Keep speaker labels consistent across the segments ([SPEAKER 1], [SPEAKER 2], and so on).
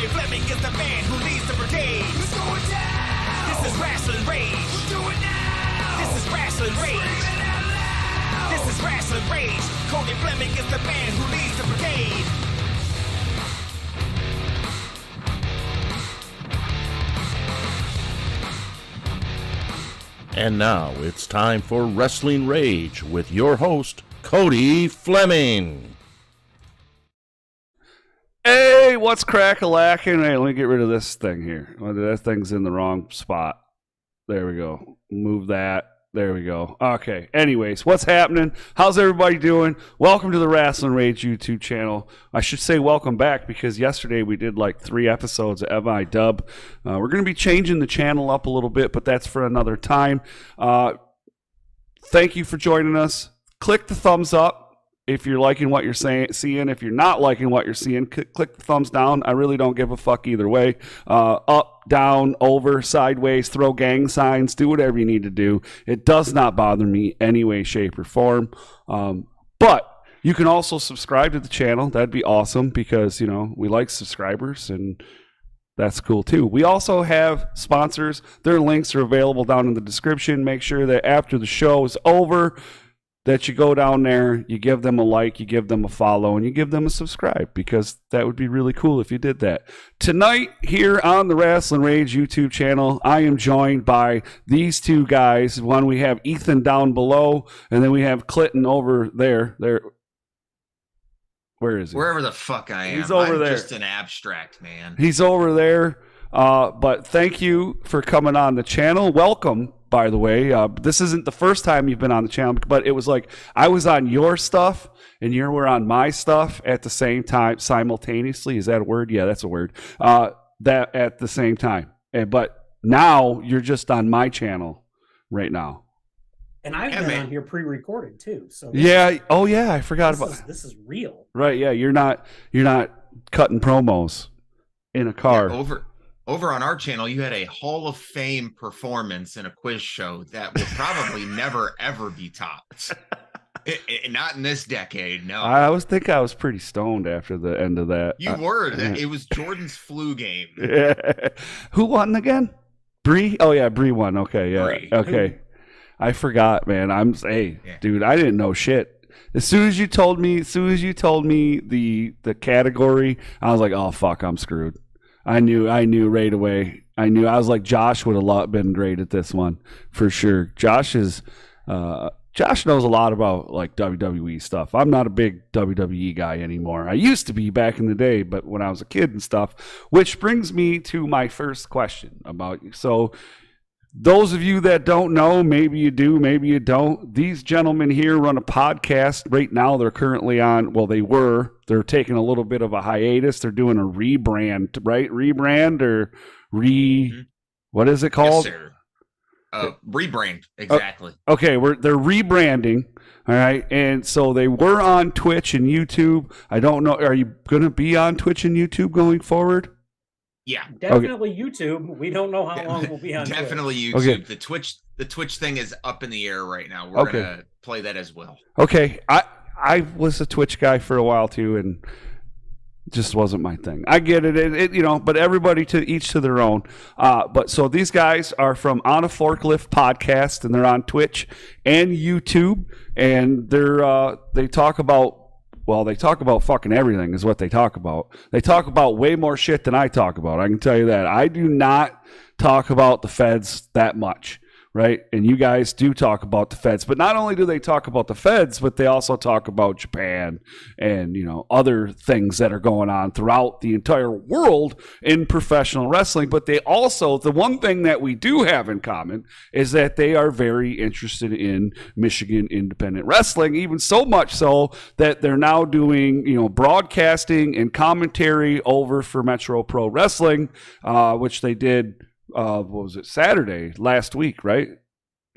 [SPEAKER 1] Cody Fleming is the man who leads the brigade. It's going down. This is Rasslin Rage. We'll do it now. This is Rasslin Rage. Scream it out loud. This is Rasslin Rage. Cody Fleming is the man who leads the brigade.
[SPEAKER 2] And now it's time for Rasslin Rage with your host, Cody Fleming.
[SPEAKER 3] Hey, what's crack-a-lacking? Hey, let me get rid of this thing here. That thing's in the wrong spot. There we go. Move that. There we go. Okay. Anyways, what's happening? How's everybody doing? Welcome to the Rasslin Rage YouTube channel. I should say welcome back because yesterday we did like 3 episodes of MI Dub. We're going to be changing the channel up a little bit, but that's for another time. Thank you for joining us. Click the thumbs up if you're liking what you're seeing. If you're not liking what you're seeing, click the thumbs down. I really don't give a fuck either way. Up, down, over, sideways, throw gang signs, do whatever you need to do. It does not bother me any way, shape, or form. But you can also subscribe to the channel. That'd be awesome because, you know, we like subscribers and that's cool too. We also have sponsors. Their links are available down in the description. Make sure that after the show is over, that you go down there, you give them a like, you give them a follow, and you give them a subscribe because that would be really cool if you did that. Tonight, here on the Rasslin Rage YouTube channel, I am joined by these two guys. One, we have Ethan down below, and then we have Clinton over there. Where is he?
[SPEAKER 4] Wherever the fuck I am.
[SPEAKER 3] He's over
[SPEAKER 4] I'm
[SPEAKER 3] there.
[SPEAKER 4] Just an abstract, man.
[SPEAKER 3] He's over there. But thank you for coming on the channel. Welcome. By the way, this isn't the first time you've been on the channel, but it was like I was on your stuff and you were on my stuff at the same time, simultaneously. Is that a word? Yeah, that's a word. That at the same time. But now you're just on my channel right now.
[SPEAKER 5] And I've been on here pre-recorded too. So
[SPEAKER 3] yeah. Oh yeah, I forgot about
[SPEAKER 5] this is real.
[SPEAKER 3] Right. Yeah, you're not cutting promos in a car.
[SPEAKER 4] Yeah, over on our channel, you had a Hall of Fame performance in a quiz show that will probably never, ever be topped. Not in this decade, no.
[SPEAKER 3] I was pretty stoned after the end of that.
[SPEAKER 4] You were. It was Jordan's flu game.
[SPEAKER 3] Yeah. Who won again? Bree? Oh, yeah, Bree won. Okay, yeah.
[SPEAKER 4] Bree.
[SPEAKER 3] Okay. I forgot, man. Dude, I didn't know shit. As soon as you told me the category, I was like, oh, fuck, I'm screwed. I knew right away. I was like, Josh would have been great at this one for sure. Josh knows a lot about like WWE stuff. I'm not a big WWE guy anymore. I used to be back in the day, but when I was a kid and stuff, which brings me to my first question about you. So those of you that don't know, maybe you do, maybe you don't. These gentlemen here run a podcast. Right now they're currently on, they're taking a little bit of a hiatus. They're doing a rebrand, right? Rebrand or what is it called?
[SPEAKER 4] Yes, sir. Rebrand, exactly.
[SPEAKER 3] Okay, they're rebranding, all right? And so they were on Twitch and YouTube. I don't know, are you going to be on Twitch and YouTube going forward?
[SPEAKER 4] Yeah,
[SPEAKER 5] definitely okay. YouTube. We don't know how long we'll be on.
[SPEAKER 4] Definitely
[SPEAKER 5] Twitch.
[SPEAKER 4] YouTube. Okay. The Twitch thing is up in the air right now. We're gonna play that as well.
[SPEAKER 3] Okay, I was a Twitch guy for a while too, and just wasn't my thing. I get it, but everybody each to their own. But so these guys are from On a Forklift podcast, and they're on Twitch and YouTube, and they talk about. Well, they talk about fucking everything is what they talk about. They talk about way more shit than I talk about. I can tell you that. I do not talk about the feds that much, right? And you guys do talk about the feds. But not only do they talk about the feds, but they also talk about Japan and, other things that are going on throughout the entire world in professional wrestling. But they also, the one thing that we do have in common is that they are very interested in Michigan independent wrestling, even so much so that they're now doing, broadcasting and commentary over for Metro Pro Wrestling, which they did Saturday last week, right?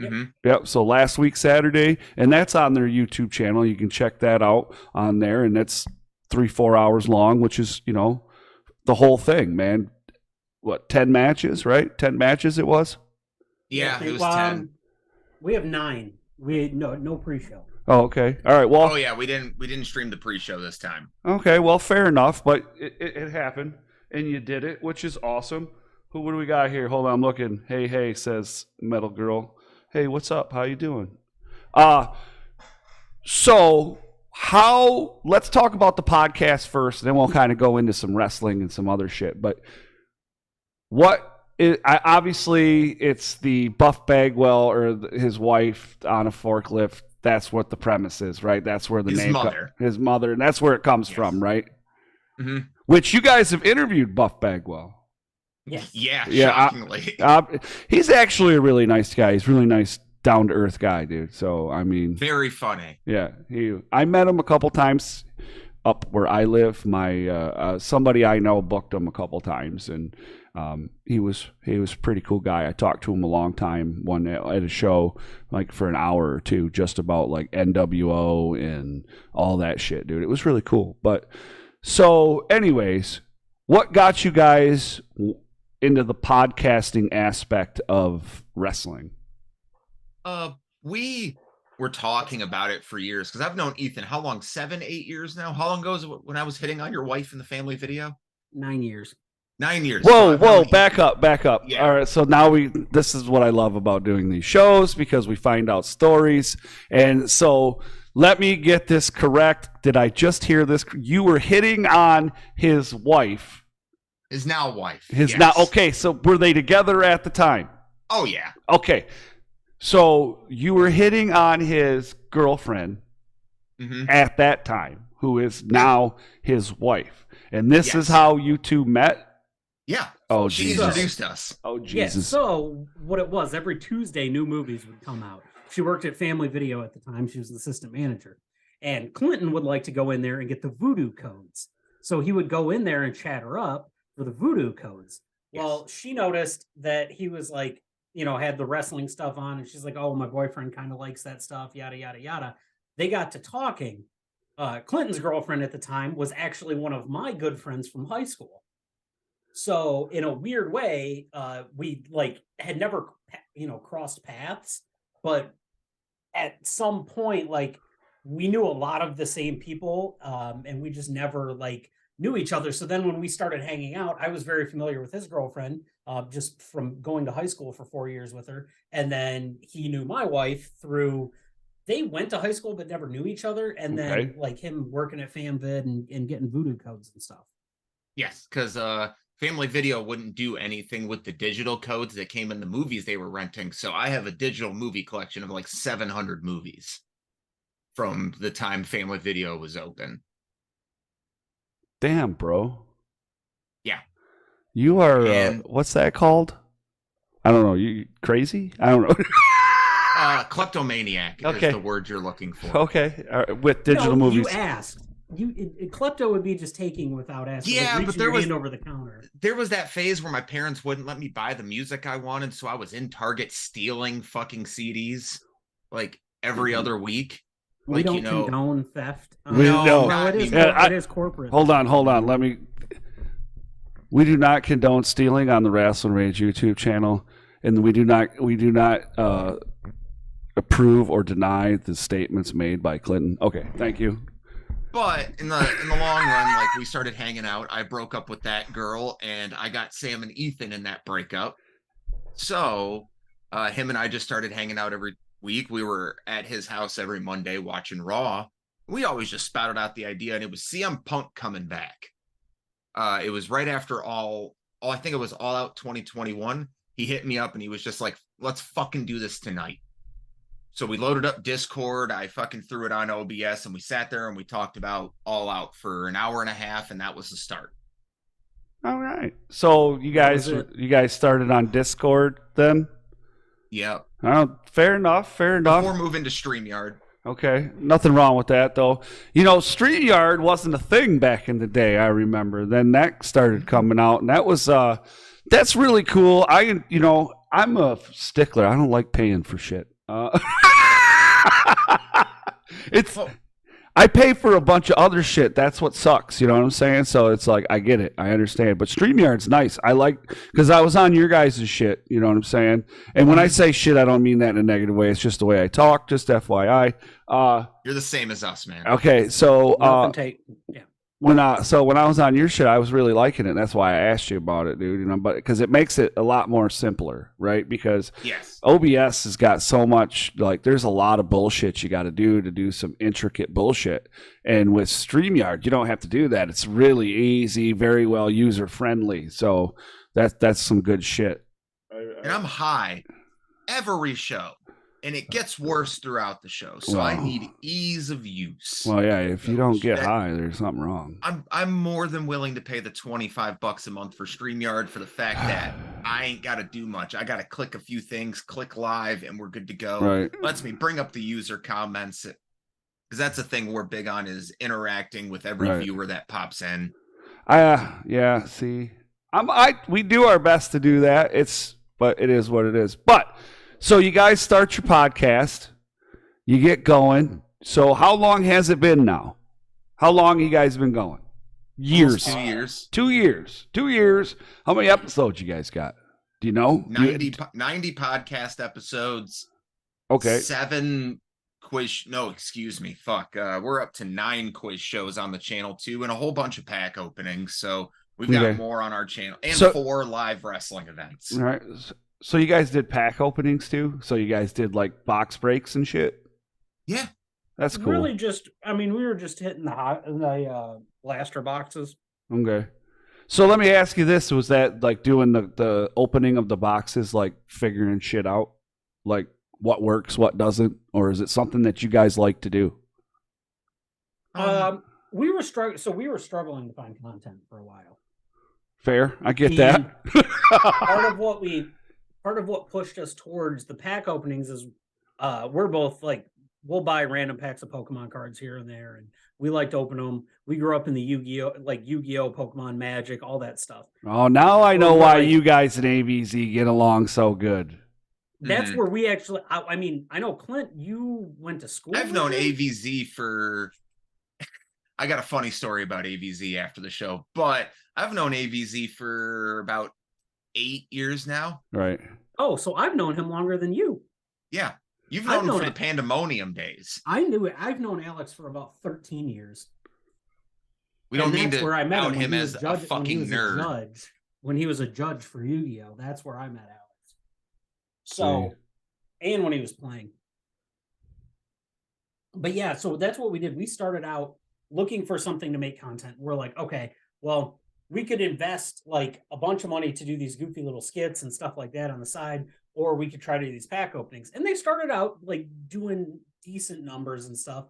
[SPEAKER 4] Mm-hmm.
[SPEAKER 3] Yep. So last week, Saturday, and that's on their YouTube channel. You can check that out on there, and that's 3-4 hours long, which is, the whole thing, man. What, 10 matches, right? 10 matches it was?
[SPEAKER 4] Yeah, it was 10.
[SPEAKER 5] We have 9. We had no pre-show.
[SPEAKER 3] Oh, okay. All right. Well.
[SPEAKER 4] Oh yeah, we didn't stream the pre-show this time.
[SPEAKER 3] Okay. Well, fair enough, but it happened. and you did it, which is awesome. What do we got here? Hold on, I'm looking. Hey, says Metal Girl. Hey, what's up? How you doing? So let's talk about the podcast first, and then we'll kind of go into some wrestling and some other shit. But obviously it's the Buff Bagwell or his wife on a forklift. That's what the premise is, right? That's where the
[SPEAKER 4] His
[SPEAKER 3] name
[SPEAKER 4] mother.
[SPEAKER 3] his mother, and that's where it comes from, right?
[SPEAKER 4] Mm-hmm.
[SPEAKER 3] Which you guys have interviewed Buff Bagwell.
[SPEAKER 5] Yes.
[SPEAKER 4] Yeah, shockingly.
[SPEAKER 3] He's actually a really nice guy. He's a really nice, down to earth guy, dude. So I mean,
[SPEAKER 4] Very funny.
[SPEAKER 3] yeah, I met him a couple times up where I live. My somebody I know booked him a couple times, and he was a pretty cool guy. I talked to him a long time at a show, like for an hour or two, just about like NWO and all that shit, dude. It was really cool. But so, anyways, what got you guys into the podcasting aspect of wrestling?
[SPEAKER 4] We were talking about it for years because I've known Ethan. How long? 7, 8 years now. How long ago was it when I was hitting on your wife in the family video?
[SPEAKER 5] 9 years.
[SPEAKER 4] 9 years.
[SPEAKER 3] Whoa, back up.
[SPEAKER 4] Yeah.
[SPEAKER 3] All right, so now this is what I love about doing these shows, because we find out stories. And so let me get this correct. Did I just hear this? You were hitting on his wife.
[SPEAKER 4] His now wife.
[SPEAKER 3] Okay, so were they together at the time?
[SPEAKER 4] Oh, yeah.
[SPEAKER 3] Okay. So you were hitting on his girlfriend at that time, who is now his wife. And this is how you two met?
[SPEAKER 4] Yeah.
[SPEAKER 3] Oh,
[SPEAKER 4] she
[SPEAKER 3] Jesus.
[SPEAKER 4] introduced us.
[SPEAKER 3] Oh, Jesus.
[SPEAKER 5] Yeah, so what it was, every Tuesday, new movies would come out. She worked at Family Video at the time. She was an assistant manager. And Clinton would like to go in there and get the voodoo codes. So he would go in there and chat her up for the voodoo codes.
[SPEAKER 4] Yes.
[SPEAKER 5] Well, she noticed that he was like, had the wrestling stuff on, and she's like, oh, my boyfriend kind of likes that stuff, yada, yada, yada. They got to talking. Clinton's girlfriend at the time was actually one of my good friends from high school. So in a weird way, we had never, crossed paths, but at some point, we knew a lot of the same people, and we just never knew each other. So then when we started hanging out, I was very familiar with his girlfriend, just from going to high school for 4 years with her. And then he knew my wife through, they went to high school, but never knew each other. And then him working at FamVid and getting voodoo codes and stuff.
[SPEAKER 4] Yes, because Family Video wouldn't do anything with the digital codes that came in the movies they were renting. So I have a digital movie collection of 700 movies from the time Family Video was open.
[SPEAKER 3] Damn, bro.
[SPEAKER 4] Yeah.
[SPEAKER 3] You are, what's that called? I don't know. You crazy? I don't know.
[SPEAKER 4] Kleptomaniac is the word you're looking for.
[SPEAKER 3] Okay. With digital movies.
[SPEAKER 5] You asked. Klepto would be just taking without asking.
[SPEAKER 4] Yeah, but there was
[SPEAKER 5] over the counter.
[SPEAKER 4] There was that phase where my parents wouldn't let me buy the music I wanted, so I was in Target stealing fucking CDs every other week.
[SPEAKER 5] We don't condone theft.
[SPEAKER 3] No,
[SPEAKER 5] it is corporate.
[SPEAKER 3] Hold on. We do not condone stealing on the Rasslin Rage YouTube channel, and we do not approve or deny the statements made by Clinton. Okay, thank you.
[SPEAKER 4] But in the long run, we started hanging out. I broke up with that girl, and I got Sam and Ethan in that breakup. So him and I just started hanging out every week. We were at his house every Monday watching Raw. We always just spouted out the idea, and it was CM Punk coming back. It was right after I think it was All Out 2021. He hit me up, and he was just like, let's fucking do this tonight. So we loaded up Discord. I fucking threw it on OBS, and we sat there and we talked about All Out for an hour and a half, and that was the start.
[SPEAKER 3] All right. So you guys started on Discord then?
[SPEAKER 4] Yep.
[SPEAKER 3] Fair enough.
[SPEAKER 4] Before moving to StreamYard.
[SPEAKER 3] Okay. Nothing wrong with that, though. StreamYard wasn't a thing back in the day, I remember. Then that started coming out, and that was that's really cool. I'm a stickler. I don't like paying for shit. I pay for a bunch of other shit. That's what sucks. You know what I'm saying? So it's I get it. I understand. But StreamYard's nice. I because I was on your guys' shit. You know what I'm saying? And when I say shit, I don't mean that in a negative way. It's just the way I talk. Just FYI.
[SPEAKER 4] You're the same as us, man.
[SPEAKER 3] Okay. So, when I was on your shit, I was really liking it. That's why I asked you about it, dude. You know, but because it makes it a lot more simpler, right? Because
[SPEAKER 4] Yes.
[SPEAKER 3] OBS has got so much, like, there's a lot of bullshit you got to do some intricate bullshit, and with StreamYard, you don't have to do that. It's really easy, very well user friendly. So that's some good shit.
[SPEAKER 4] And I'm high every show, and it gets worse throughout the show. So I
[SPEAKER 3] Wow.
[SPEAKER 4] need ease of use.
[SPEAKER 3] Well, yeah, if you don't get
[SPEAKER 4] That-
[SPEAKER 3] high, there's something wrong.
[SPEAKER 4] I'm more than willing to pay the $25 a month for StreamYard for the fact that I ain't got to do much. I got to click a few things, click live, and we're good to go.
[SPEAKER 3] Right.
[SPEAKER 4] Lets me bring up the user comments, because that's the thing we're big on, is interacting with every
[SPEAKER 3] Right.
[SPEAKER 4] viewer that pops in.
[SPEAKER 3] Yeah, see, we do our best to do that. But it is what it is. But so you guys start your podcast, you get going. So how long has it been now? How long you guys been going? Years.
[SPEAKER 4] 2 years.
[SPEAKER 3] 2 years. 2 years. How many episodes you guys got? Do you know?
[SPEAKER 4] 90 podcast episodes.
[SPEAKER 3] Okay.
[SPEAKER 4] 7 quiz. No, excuse me. Fuck. We're up to 9 quiz shows on the channel too, and a whole bunch of pack openings. So we've got
[SPEAKER 3] Okay.
[SPEAKER 4] more on our channel, and
[SPEAKER 3] So-
[SPEAKER 4] 4 live wrestling events.
[SPEAKER 3] All right. So you guys did pack openings too? So you guys did like box breaks and shit?
[SPEAKER 4] Yeah.
[SPEAKER 3] That's cool.
[SPEAKER 5] Really, we were just hitting the blaster boxes.
[SPEAKER 3] Okay. So let me ask you this. Was that like doing the opening of the boxes, like figuring shit out? Like what works, what doesn't? Or is it something that you guys like to do?
[SPEAKER 5] We were struggling to find content for a while.
[SPEAKER 3] Fair. I get that.
[SPEAKER 5] Part of what pushed us towards the pack openings is we're both like, we'll buy random packs of Pokemon cards here and there, and we like to open them. We grew up in the Yu-Gi-Oh, Pokemon Magic, all that stuff.
[SPEAKER 3] Oh, now I know why
[SPEAKER 5] Right.
[SPEAKER 3] you guys in AVZ get along so good.
[SPEAKER 5] That's
[SPEAKER 4] Mhm.
[SPEAKER 5] where we actually, I know, Clint, you went to school.
[SPEAKER 4] I've
[SPEAKER 5] with
[SPEAKER 4] known
[SPEAKER 5] him?
[SPEAKER 4] AVZ for. I got a funny story about AVZ after the show, but I've known AVZ for about 8 years now.
[SPEAKER 3] Right.
[SPEAKER 5] Oh, so I've known him longer than you.
[SPEAKER 4] Yeah. You've
[SPEAKER 5] I've
[SPEAKER 4] known him
[SPEAKER 5] known
[SPEAKER 4] for
[SPEAKER 5] it.
[SPEAKER 4] the Pandemonium days.
[SPEAKER 5] I knew it. I've known Alex for about 13 years.
[SPEAKER 4] We don't
[SPEAKER 5] And
[SPEAKER 4] mean
[SPEAKER 5] that's
[SPEAKER 4] to
[SPEAKER 5] where I met
[SPEAKER 4] out
[SPEAKER 5] him, when
[SPEAKER 4] him
[SPEAKER 5] he
[SPEAKER 4] as
[SPEAKER 5] was
[SPEAKER 4] a fucking nerd.
[SPEAKER 5] judge. When he was a judge for Yu-Gi-Oh, that's where I met Alex. So, and when he was playing. But yeah, so that's what we did. We started out looking for something to make content. We're like, okay, well, we could invest like a bunch of money to do these goofy little skits and stuff like that on the side, or we could try to do these pack openings. And they started out like doing decent numbers and stuff.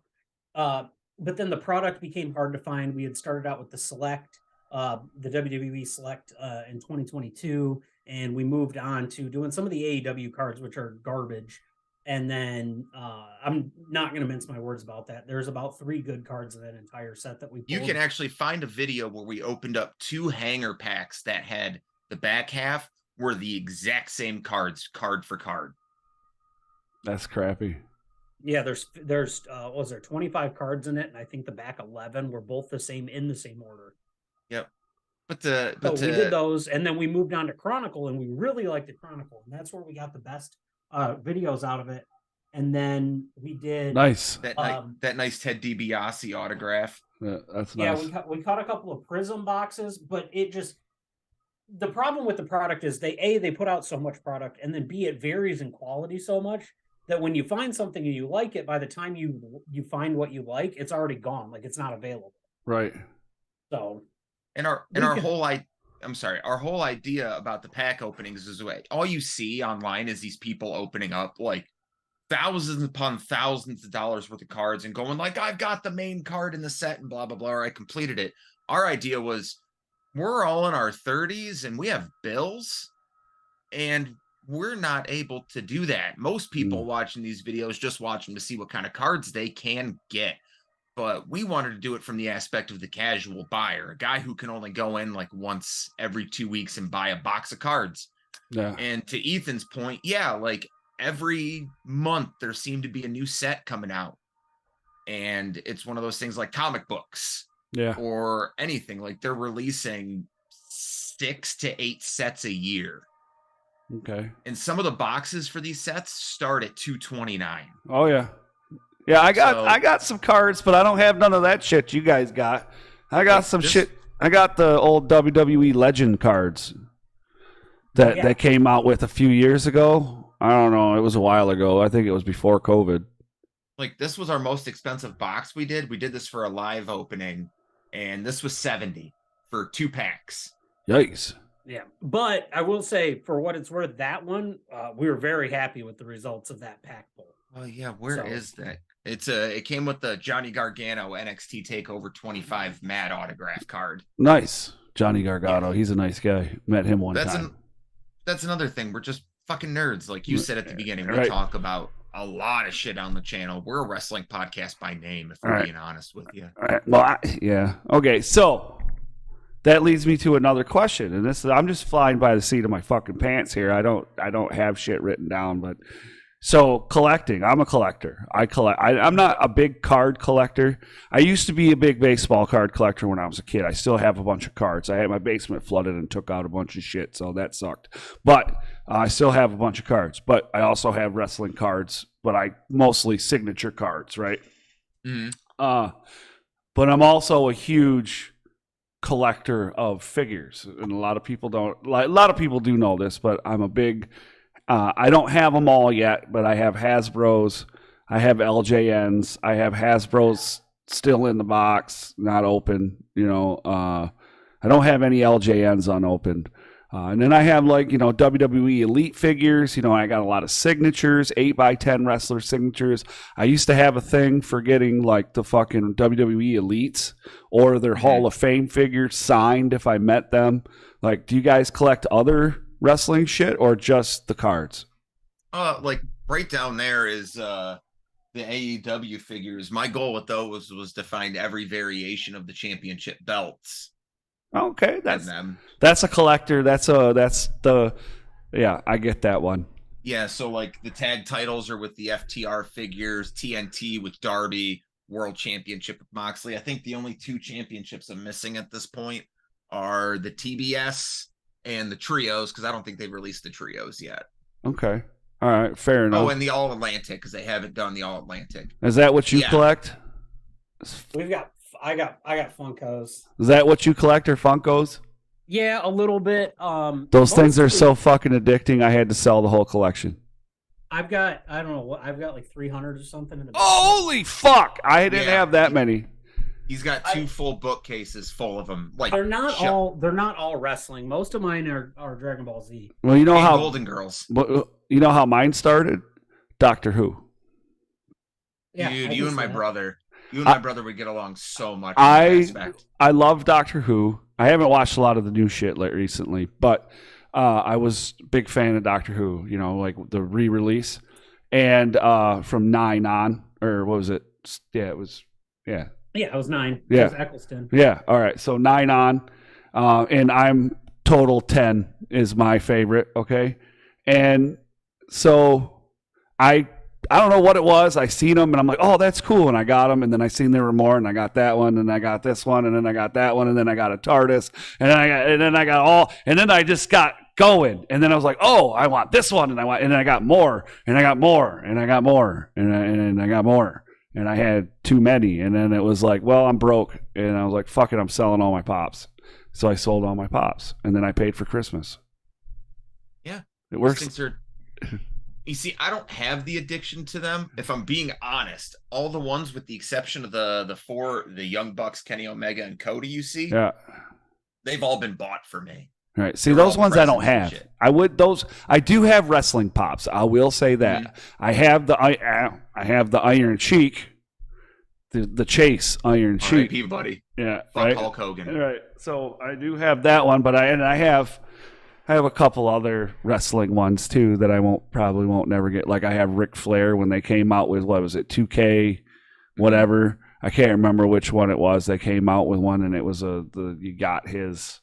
[SPEAKER 5] But then the product became hard to find. We had started out with the Select, the WWE Select in 2022, and we moved on to doing some of the AEW cards, which are garbage. And then I'm not going to mince my words about that. There's about 3 good cards in that entire set that we pulled.
[SPEAKER 4] You can actually find a video where we opened up 2 hanger packs that had the back half were the exact same cards, card for card.
[SPEAKER 3] That's crappy.
[SPEAKER 5] Yeah, there's was there 25 cards in it, and I think the back 11 were both the same in the same order.
[SPEAKER 4] Yep. But
[SPEAKER 5] So we did those, and then we moved on to Chronicle, and we really liked the Chronicle, and that's where we got the best videos out of it. And then we did
[SPEAKER 3] Nice.
[SPEAKER 4] that nice Ted DiBiase autograph.
[SPEAKER 3] Yeah, that's
[SPEAKER 5] yeah,
[SPEAKER 3] nice.
[SPEAKER 5] we caught a couple of Prism boxes, but it just, the problem with the product is they put out so much product, and then B, it varies in quality so much that when you find something and you like it, by the time you find what you like, it's already gone. Like, it's not available.
[SPEAKER 3] Right.
[SPEAKER 5] So
[SPEAKER 4] Our whole idea about the pack openings is all you see online is these people opening up like thousands upon thousands of dollars worth of cards and going like, I've got the main card in the set and blah, blah, blah, or I completed it. Our idea was, we're all in our 30s and we have bills, and we're not able to do that. Most people watching these videos just watch them to see what kind of cards they can get. But we wanted to do it from the aspect of the casual buyer, a guy who can only go in like once every 2 weeks and buy a box of cards.
[SPEAKER 3] Yeah.
[SPEAKER 4] And to Ethan's point, yeah, like every month there seemed to be a new set coming out. And it's one of those things like comic books
[SPEAKER 3] Yeah.
[SPEAKER 4] or anything. Like they're releasing 6 to 8 sets a year.
[SPEAKER 3] Okay.
[SPEAKER 4] And some of the boxes for these sets start at $229.
[SPEAKER 3] Oh yeah. Yeah, I got some cards, but I don't have none of that shit you guys got. I got some shit. I got the old WWE Legend cards that came out with a few years ago. I don't know. It was a while ago. I think it was before COVID.
[SPEAKER 4] Like, this was our most expensive box we did. We did this for a live opening, and this was $70 for 2 packs.
[SPEAKER 3] Yikes.
[SPEAKER 5] Yeah, but I will say, for what it's worth, that one, we were very happy with the results of that pack pull.
[SPEAKER 4] Oh yeah, where is that? It came with the Johnny Gargano NXT Takeover 25 Mad autograph card.
[SPEAKER 3] Nice. Johnny Gargano. He's a nice guy. Met him one time.
[SPEAKER 4] That's another thing. We're just fucking nerds. Like you said at the beginning, we
[SPEAKER 3] Right.
[SPEAKER 4] talk about a lot of shit on the channel. We're a wrestling podcast by name, if we're being honest with you.
[SPEAKER 3] All right. Well, yeah. Okay, so that leads me to another question, and this is, I'm just flying by the seat of my fucking pants here. I don't have shit written down, but so collecting. I'm a collector. I collect. I'm not a big card collector. I used to be a big baseball card collector when I was a kid. I still have a bunch of cards. I had my basement flooded and took out a bunch of shit, so that sucked. But I still have a bunch of cards. But I also have wrestling cards, but I mostly signature cards, right?
[SPEAKER 4] Mm-hmm.
[SPEAKER 3] But I'm also a huge collector of figures, and a lot of people don't. A lot of people do know this, but I'm a big. I don't have them all yet, but I have Hasbro's, I have LJNs, I have Hasbro's still in the box, not open. You know, I don't have any LJNs unopened. And then I have WWE Elite figures. You know, I got a lot of signatures, 8x10 wrestler signatures. I used to have a thing for getting like the fucking WWE Elites or their Hall of Fame figures signed if I met them. Like, do you guys collect other wrestling shit or just the cards?
[SPEAKER 4] Like right down there is the AEW figures. My goal with those was to find every variation of the championship belts.
[SPEAKER 3] Okay, that's a collector. I get that one.
[SPEAKER 4] Yeah, so like the tag titles are with the FTR figures, TNT with Darby, World Championship with Moxley. I think the only 2 championships I'm missing at this point are the TBS and the trios, because I don't think they've released the trios yet.
[SPEAKER 3] Okay. All right. Fair enough.
[SPEAKER 4] Oh, and the All Atlantic, because they haven't done the All Atlantic.
[SPEAKER 3] Is that what you collect?
[SPEAKER 5] I got Funkos.
[SPEAKER 3] Is that what you collect, or Funkos?
[SPEAKER 5] Yeah, a little bit.
[SPEAKER 3] Those things are so fucking addicting. I had to sell the whole collection.
[SPEAKER 5] I've got like 300 or something in the
[SPEAKER 3] Holy fuck! I didn't have that many.
[SPEAKER 4] He's got 2 full bookcases full of them. Like
[SPEAKER 5] they're not all wrestling. Most of mine are Dragon Ball Z.
[SPEAKER 3] Well, you know how
[SPEAKER 4] Golden Girls.
[SPEAKER 3] You know how mine started? Doctor Who.
[SPEAKER 5] Yeah,
[SPEAKER 4] dude, you and my brother would get along so much. I
[SPEAKER 3] love Doctor Who. I haven't watched a lot of the new shit recently, but I was a big fan of Doctor Who. You know, like the re-release, and from 9 on, or what was it? Yeah, it was. Yeah.
[SPEAKER 5] Yeah, it was 9.
[SPEAKER 3] Yeah.
[SPEAKER 5] It was Eccleston.
[SPEAKER 3] Yeah. All right. So 9 on, and I'm total 10 is my favorite. Okay, and so I don't know what it was. I seen them and I'm like, oh, that's cool, and I got them, and then I seen there were more, and I got that one, and I got this one, and then I got that one, and then I got a TARDIS, and then I just got going, and then I was like, oh, I want this one, and then I got more, and I got more, and I got more, and I got more. And I had too many, and then it was like, well, I'm broke, and I was like, fuck it, I'm selling all my pops. So I sold all my pops, and then I paid for Christmas.
[SPEAKER 4] Yeah,
[SPEAKER 3] it works.
[SPEAKER 4] You see, I don't have the addiction to them. If I'm being honest, all the ones with the exception of the 4, the Young Bucks, Kenny Omega, and Cody, you see, they've all been bought for me.
[SPEAKER 3] All right. See, those ones I don't have. I do have wrestling pops. I will say that. Mm-hmm. I have the Iron Sheik, the Chase Iron Sheik.
[SPEAKER 4] R.I.P. buddy.
[SPEAKER 3] Yeah.
[SPEAKER 4] Fuck
[SPEAKER 3] right?
[SPEAKER 4] Hulk Hogan.
[SPEAKER 3] All right. So I do have that one, but I have a couple other wrestling ones too that I probably won't never get. Like I have Ric Flair when they came out with, what was it, 2K, whatever. I can't remember which one it was. They came out with one, and it was you got his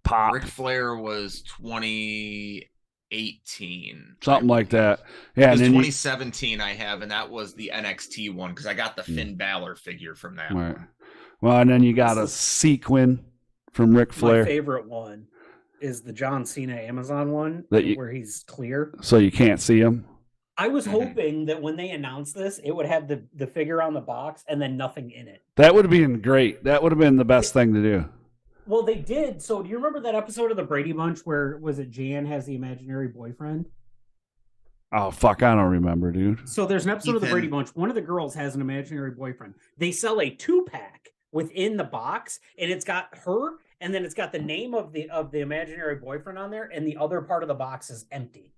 [SPEAKER 3] pop.
[SPEAKER 4] Ric Flair was 2018,
[SPEAKER 3] something like that. Yeah,
[SPEAKER 4] and then 2017 I have, and that was the NXT one because I got the Finn Balor figure from that.
[SPEAKER 3] Right. Well, and then you got a sequin from Ric Flair.
[SPEAKER 5] My favorite one is the John Cena Amazon one where he's clear,
[SPEAKER 3] so you can't see him.
[SPEAKER 5] I was
[SPEAKER 4] Mhm.
[SPEAKER 5] hoping that when they announced this, it would have the figure on the box and then nothing in it.
[SPEAKER 3] That would have been great. That would have been the best thing to do.
[SPEAKER 5] Well, they did. So do you remember that episode of the Brady Bunch where was it Jan has the imaginary boyfriend?
[SPEAKER 3] Oh, fuck. I don't remember, dude.
[SPEAKER 5] So there's an episode of the
[SPEAKER 4] Ethan.
[SPEAKER 5] Brady Bunch. One of the girls has an imaginary boyfriend. They sell a 2-pack within the box, and it's got her, and then it's got the name of the imaginary boyfriend on there, and the other part of the box is empty.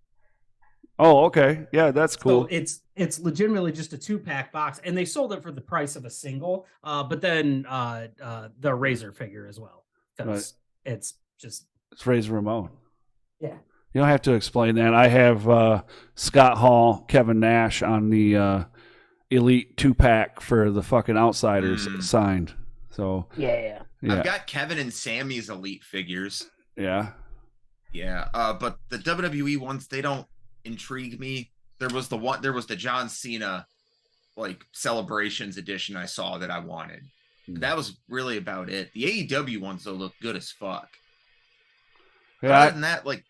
[SPEAKER 3] Oh, okay. Yeah, that's cool.
[SPEAKER 5] So it's legitimately just a 2-pack box, and they sold it for the price of a single, but then the Razor figure as well, because it's just
[SPEAKER 3] It's Razor Ramon.
[SPEAKER 5] yeah.
[SPEAKER 3] You don't have to explain that. I have Scott Hall, Kevin Nash on the Elite 2-pack for the fucking Outsiders signed. So
[SPEAKER 5] Yeah.
[SPEAKER 4] I've got Kevin and Sammy's Elite figures.
[SPEAKER 3] yeah.
[SPEAKER 4] Yeah, but the WWE ones, they don't intrigue me. There was the John Cena like Celebrations edition I saw that I wanted. That was really about it. The AEW ones though look good as fuck. But
[SPEAKER 3] Yeah.
[SPEAKER 4] other than that, like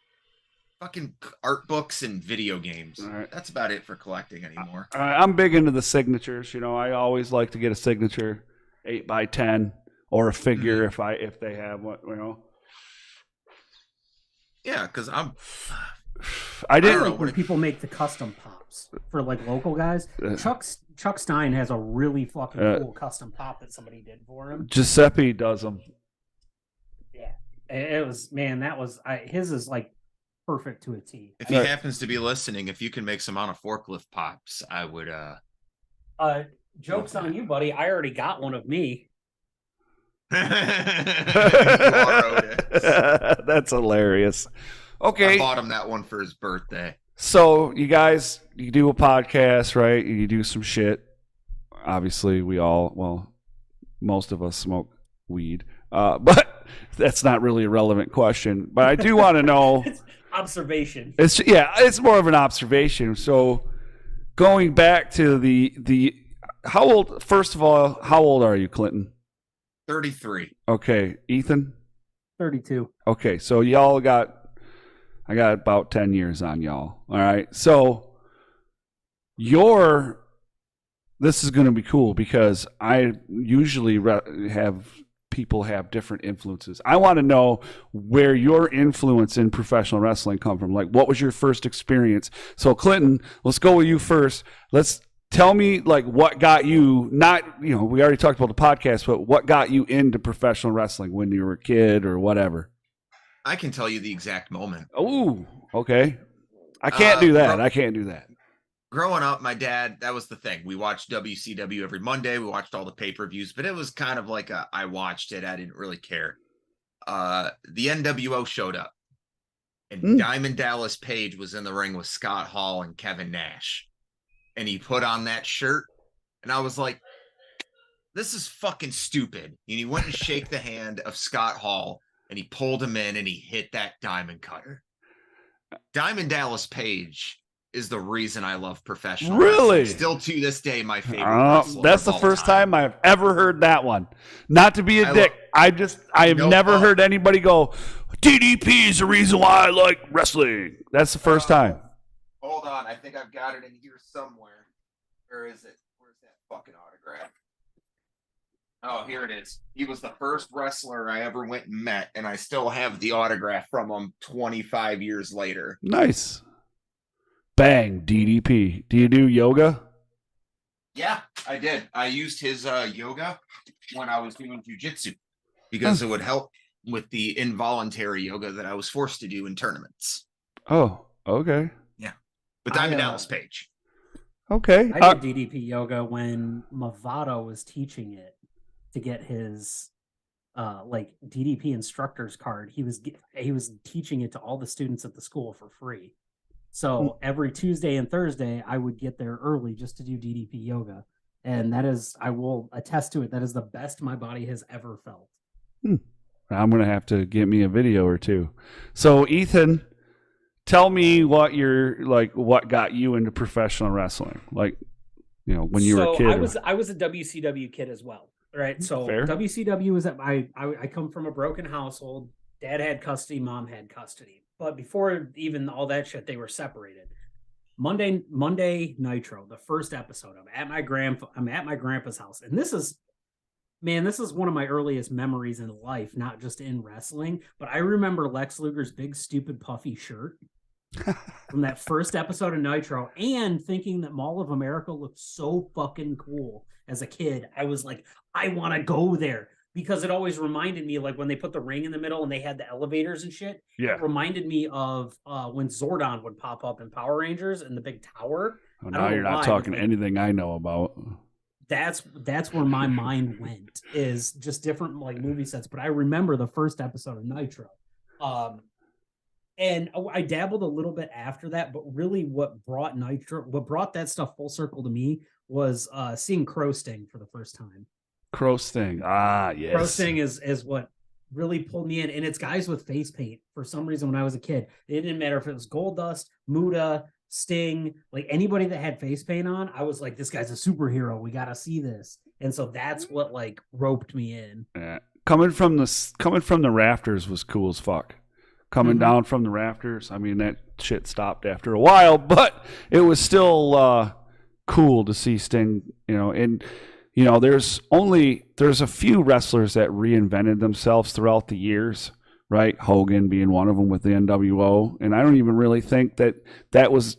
[SPEAKER 4] fucking art books and video games.
[SPEAKER 3] All right.
[SPEAKER 4] That's about it for collecting anymore.
[SPEAKER 3] I'm big into the signatures. You know, I always like to get a signature 8x10 or a figure if they have one. You know,
[SPEAKER 4] Yeah, because
[SPEAKER 3] I
[SPEAKER 5] I
[SPEAKER 3] didn't.
[SPEAKER 5] like when people make the custom pops for like local guys. Chuck Stein has a really fucking cool custom pop that somebody did for him.
[SPEAKER 3] Giuseppe does them.
[SPEAKER 5] Yeah, it was his is like perfect to a T.
[SPEAKER 4] if he happens to be listening, if you can make some on a forklift pops, I would.
[SPEAKER 5] Joke's on you, buddy. I already got one of me.
[SPEAKER 4] You are Otis.
[SPEAKER 3] That's hilarious. Okay.
[SPEAKER 4] I bought him that one for his birthday.
[SPEAKER 3] So you guys, you do a podcast, right? You do some shit. Obviously, most of us smoke weed, but that's not really a relevant question. But I do want to know.
[SPEAKER 5] It's observation.
[SPEAKER 3] It's more of an observation. So going back to the how old? First of all, how old are you, Clinton?
[SPEAKER 4] 33.
[SPEAKER 3] Okay, Ethan.
[SPEAKER 5] 32.
[SPEAKER 3] Okay, so I got about 10 years on y'all. All right. So this is going to be cool because I usually have people have different influences. I want to know where your influence in professional wrestling come from. Like, what was your first experience? So Clinton, let's go with you first. Let's tell me like what got you we already talked about the podcast, but what got you into professional wrestling when you were a kid or whatever?
[SPEAKER 4] I can tell you the exact moment.
[SPEAKER 3] Oh, okay. I can't do that.
[SPEAKER 4] Growing up, my dad, that was the thing. We watched WCW every Monday. We watched all the pay-per-views, but it was kind of like I watched it. I didn't really care. The NWO showed up, and Diamond Dallas Page was in the ring with Scott Hall and Kevin Nash. And he put on that shirt, and I was like, this is fucking stupid. And he went and shake the hand of Scott Hall, and he pulled him in, and he hit that diamond cutter. Diamond Dallas Page is the reason I love professional
[SPEAKER 3] Really?
[SPEAKER 4] wrestling. Still to this day, my favorite wrestler
[SPEAKER 3] that's
[SPEAKER 4] of
[SPEAKER 3] the
[SPEAKER 4] all
[SPEAKER 3] first time I've ever heard that one. Not to be a dick. I have never heard anybody go, DDP is the reason why I like wrestling. That's the first time.
[SPEAKER 4] Hold on. I think I've got it in here somewhere. Where is it? Where's that fucking autograph? Oh, here it is. He was the first wrestler I ever went and met, and I still have the autograph from him 25 years later.
[SPEAKER 3] Nice. Bang, DDP. Do you do yoga?
[SPEAKER 4] Yeah, I did. I used his yoga when I was doing jujitsu because it would help with the involuntary yoga that I was forced to do in tournaments.
[SPEAKER 3] Oh, okay.
[SPEAKER 4] Yeah. With Diamond Dallas Page.
[SPEAKER 3] Okay.
[SPEAKER 5] I did DDP yoga when Movado was teaching it to get his like DDP instructor's card. He was teaching it to all the students at the school for free. So every Tuesday and Thursday, I would get there early just to do DDP yoga. And that is, I will attest to it, that is the best my body has ever felt.
[SPEAKER 3] I'm going to have to get me a video or two. So, Ethan, tell me what got you into professional wrestling? Like, when you were a kid.
[SPEAKER 5] I was a WCW kid as well. Right. So
[SPEAKER 3] Fair.
[SPEAKER 5] WCW was I come from a broken household. Dad had custody, mom had custody. But before even all that shit, they were separated. Monday Nitro, the first episode. I'm at my grandpa's house, and this is one of my earliest memories in life, not just in wrestling. But I remember Lex Luger's big, stupid, puffy shirt from that first episode of Nitro, and thinking that Mall of America looked so fucking cool as a kid. I was like, I want to go there, because it always reminded me, like when they put the ring in the middle and they had the elevators and shit.
[SPEAKER 3] Yeah.
[SPEAKER 5] It reminded me of when Zordon would pop up in Power Rangers in the big tower.
[SPEAKER 3] Oh, now you're not talking anything I know about.
[SPEAKER 5] That's where my mind went, is just different like movie sets. But I remember the first episode of Nitro. And I dabbled a little bit after that, but really what brought that stuff full circle to me was seeing Crow Sting for the first time.
[SPEAKER 3] Crow Sting. Ah, yes.
[SPEAKER 5] Crow Sting is what really pulled me in. And it's guys with face paint. For some reason, when I was a kid, it didn't matter if it was Goldust, Muda, Sting, like anybody that had face paint on, I was like, this guy's a superhero. We got to see this. And so that's what like roped me in.
[SPEAKER 3] Yeah. Coming from the rafters was cool as fuck. Coming down from the rafters, I mean, that shit stopped after a while, but it was still cool to see Sting, and there's a few wrestlers that reinvented themselves throughout the years, right? Hogan being one of them with the NWO, and I don't even really think that was,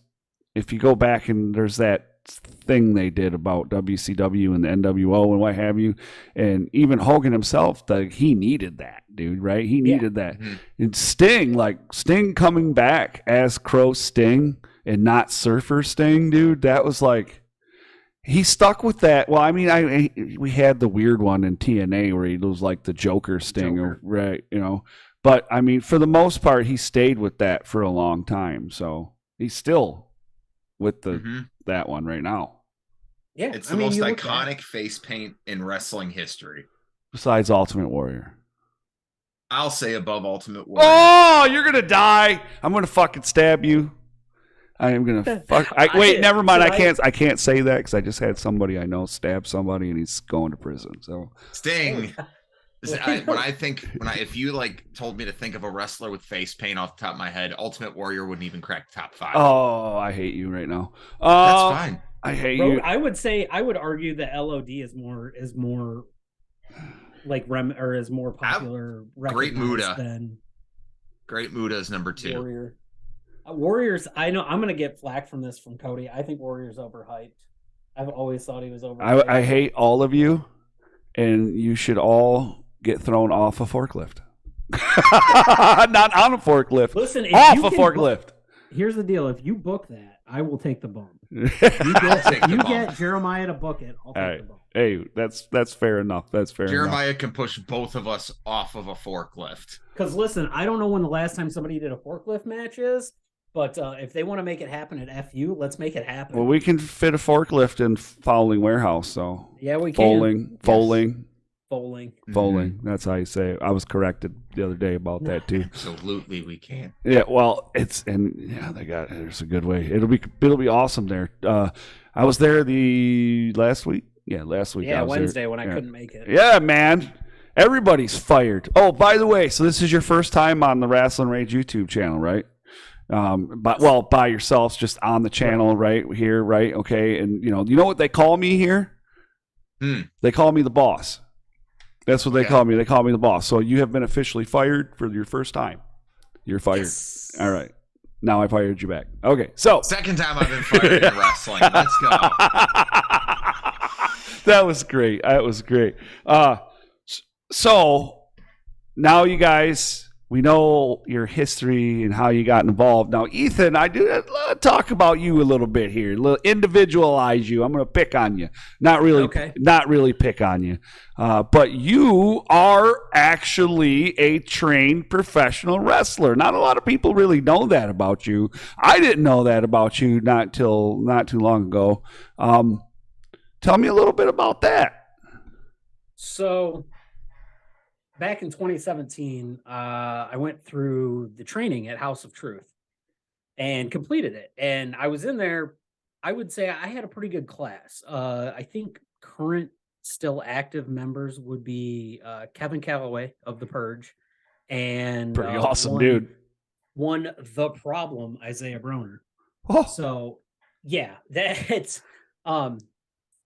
[SPEAKER 3] if you go back and there's that thing they did about WCW and the NWO and what have you, and even Hogan himself, he needed that, dude, right? He needed that. And Sting coming back as Crow Sting and not Surfer Sting, dude, that was like, he stuck with that. Well, I mean, we had the weird one in TNA where he was like the Joker Sting, right? But I mean, for the most part, he stayed with that for a long time. So he's still with that one right now.
[SPEAKER 4] Yeah, it's the most iconic face paint in wrestling history.
[SPEAKER 3] Besides Ultimate Warrior.
[SPEAKER 4] I'll say above Ultimate Warrior.
[SPEAKER 3] Oh, you're gonna die! I'm gonna fucking stab you. I am gonna fuck. Wait, never mind. I can't say that because I just had somebody I know stab somebody and he's going to prison. So
[SPEAKER 4] Sting. If you like told me to think of a wrestler with face paint off the top of my head, Ultimate Warrior wouldn't even crack the top 5.
[SPEAKER 3] Oh, I hate you right now.
[SPEAKER 4] That's fine.
[SPEAKER 3] I hate you.
[SPEAKER 5] I would argue that LOD is more like is more popular.
[SPEAKER 4] Great Muda.
[SPEAKER 5] Than
[SPEAKER 4] Great Muda is number 2.
[SPEAKER 5] Warrior. Warriors. I know I'm gonna get flack from Cody. I think Warrior's overhyped. I've always thought he was overhyped.
[SPEAKER 3] I hate all of you, and you should all get thrown off a forklift. Not on a forklift. Listen, off a forklift.
[SPEAKER 5] Here's the deal. If you book that, I will take the bump. You get Jeremiah to book it. I'll take the bump.
[SPEAKER 3] Hey, that's fair enough. That's fair
[SPEAKER 4] Jeremiah
[SPEAKER 3] enough.
[SPEAKER 4] Can push both of us off of a forklift.
[SPEAKER 5] Because listen, I don't know when the last time somebody did a forklift match is, but if they want to make it happen at FU, let's make it happen.
[SPEAKER 3] Well, we can fit a forklift in Fowling Warehouse, so
[SPEAKER 5] yeah, we can.
[SPEAKER 3] Foaling.
[SPEAKER 5] Mm-hmm.
[SPEAKER 3] That's how you say it. I was corrected the other day about that too.
[SPEAKER 4] Absolutely, we can.
[SPEAKER 3] Yeah, well, there's a good way. It'll be awesome there. I was there last week. Yeah, last week.
[SPEAKER 5] Yeah, Wednesday when I couldn't make it.
[SPEAKER 3] Yeah, man. Everybody's fired. Oh, by the way, so this is your first time on the Rasslin Rage YouTube channel, right? But by yourselves, just on the channel, right here, right? Okay, and you know what they call me here? They call me the boss. That's what they call me. They call me the boss. So you have been officially fired for your first time. You're fired. Yes. All right. Now I fired you back. Okay. So
[SPEAKER 4] second time I've been fired in wrestling. Let's go.
[SPEAKER 3] That was great. So now you guys, we know your history and how you got involved. Now, Ethan, I do talk about you a little bit here, individualize you. I'm going to pick on you. Not really pick on you. But you are actually a trained professional wrestler. Not a lot of people really know that about you. I didn't know that about you not too long ago. Tell me a little bit about that.
[SPEAKER 5] So back in 2017, I went through the training at House of Truth and completed it. And I was in there, I would say I had a pretty good class. I think current still active members would be Kevin Calloway of The Purge and
[SPEAKER 3] pretty awesome dude.
[SPEAKER 5] One The Problem, Isaiah Broner.
[SPEAKER 3] Oh.
[SPEAKER 5] So Yeah, that's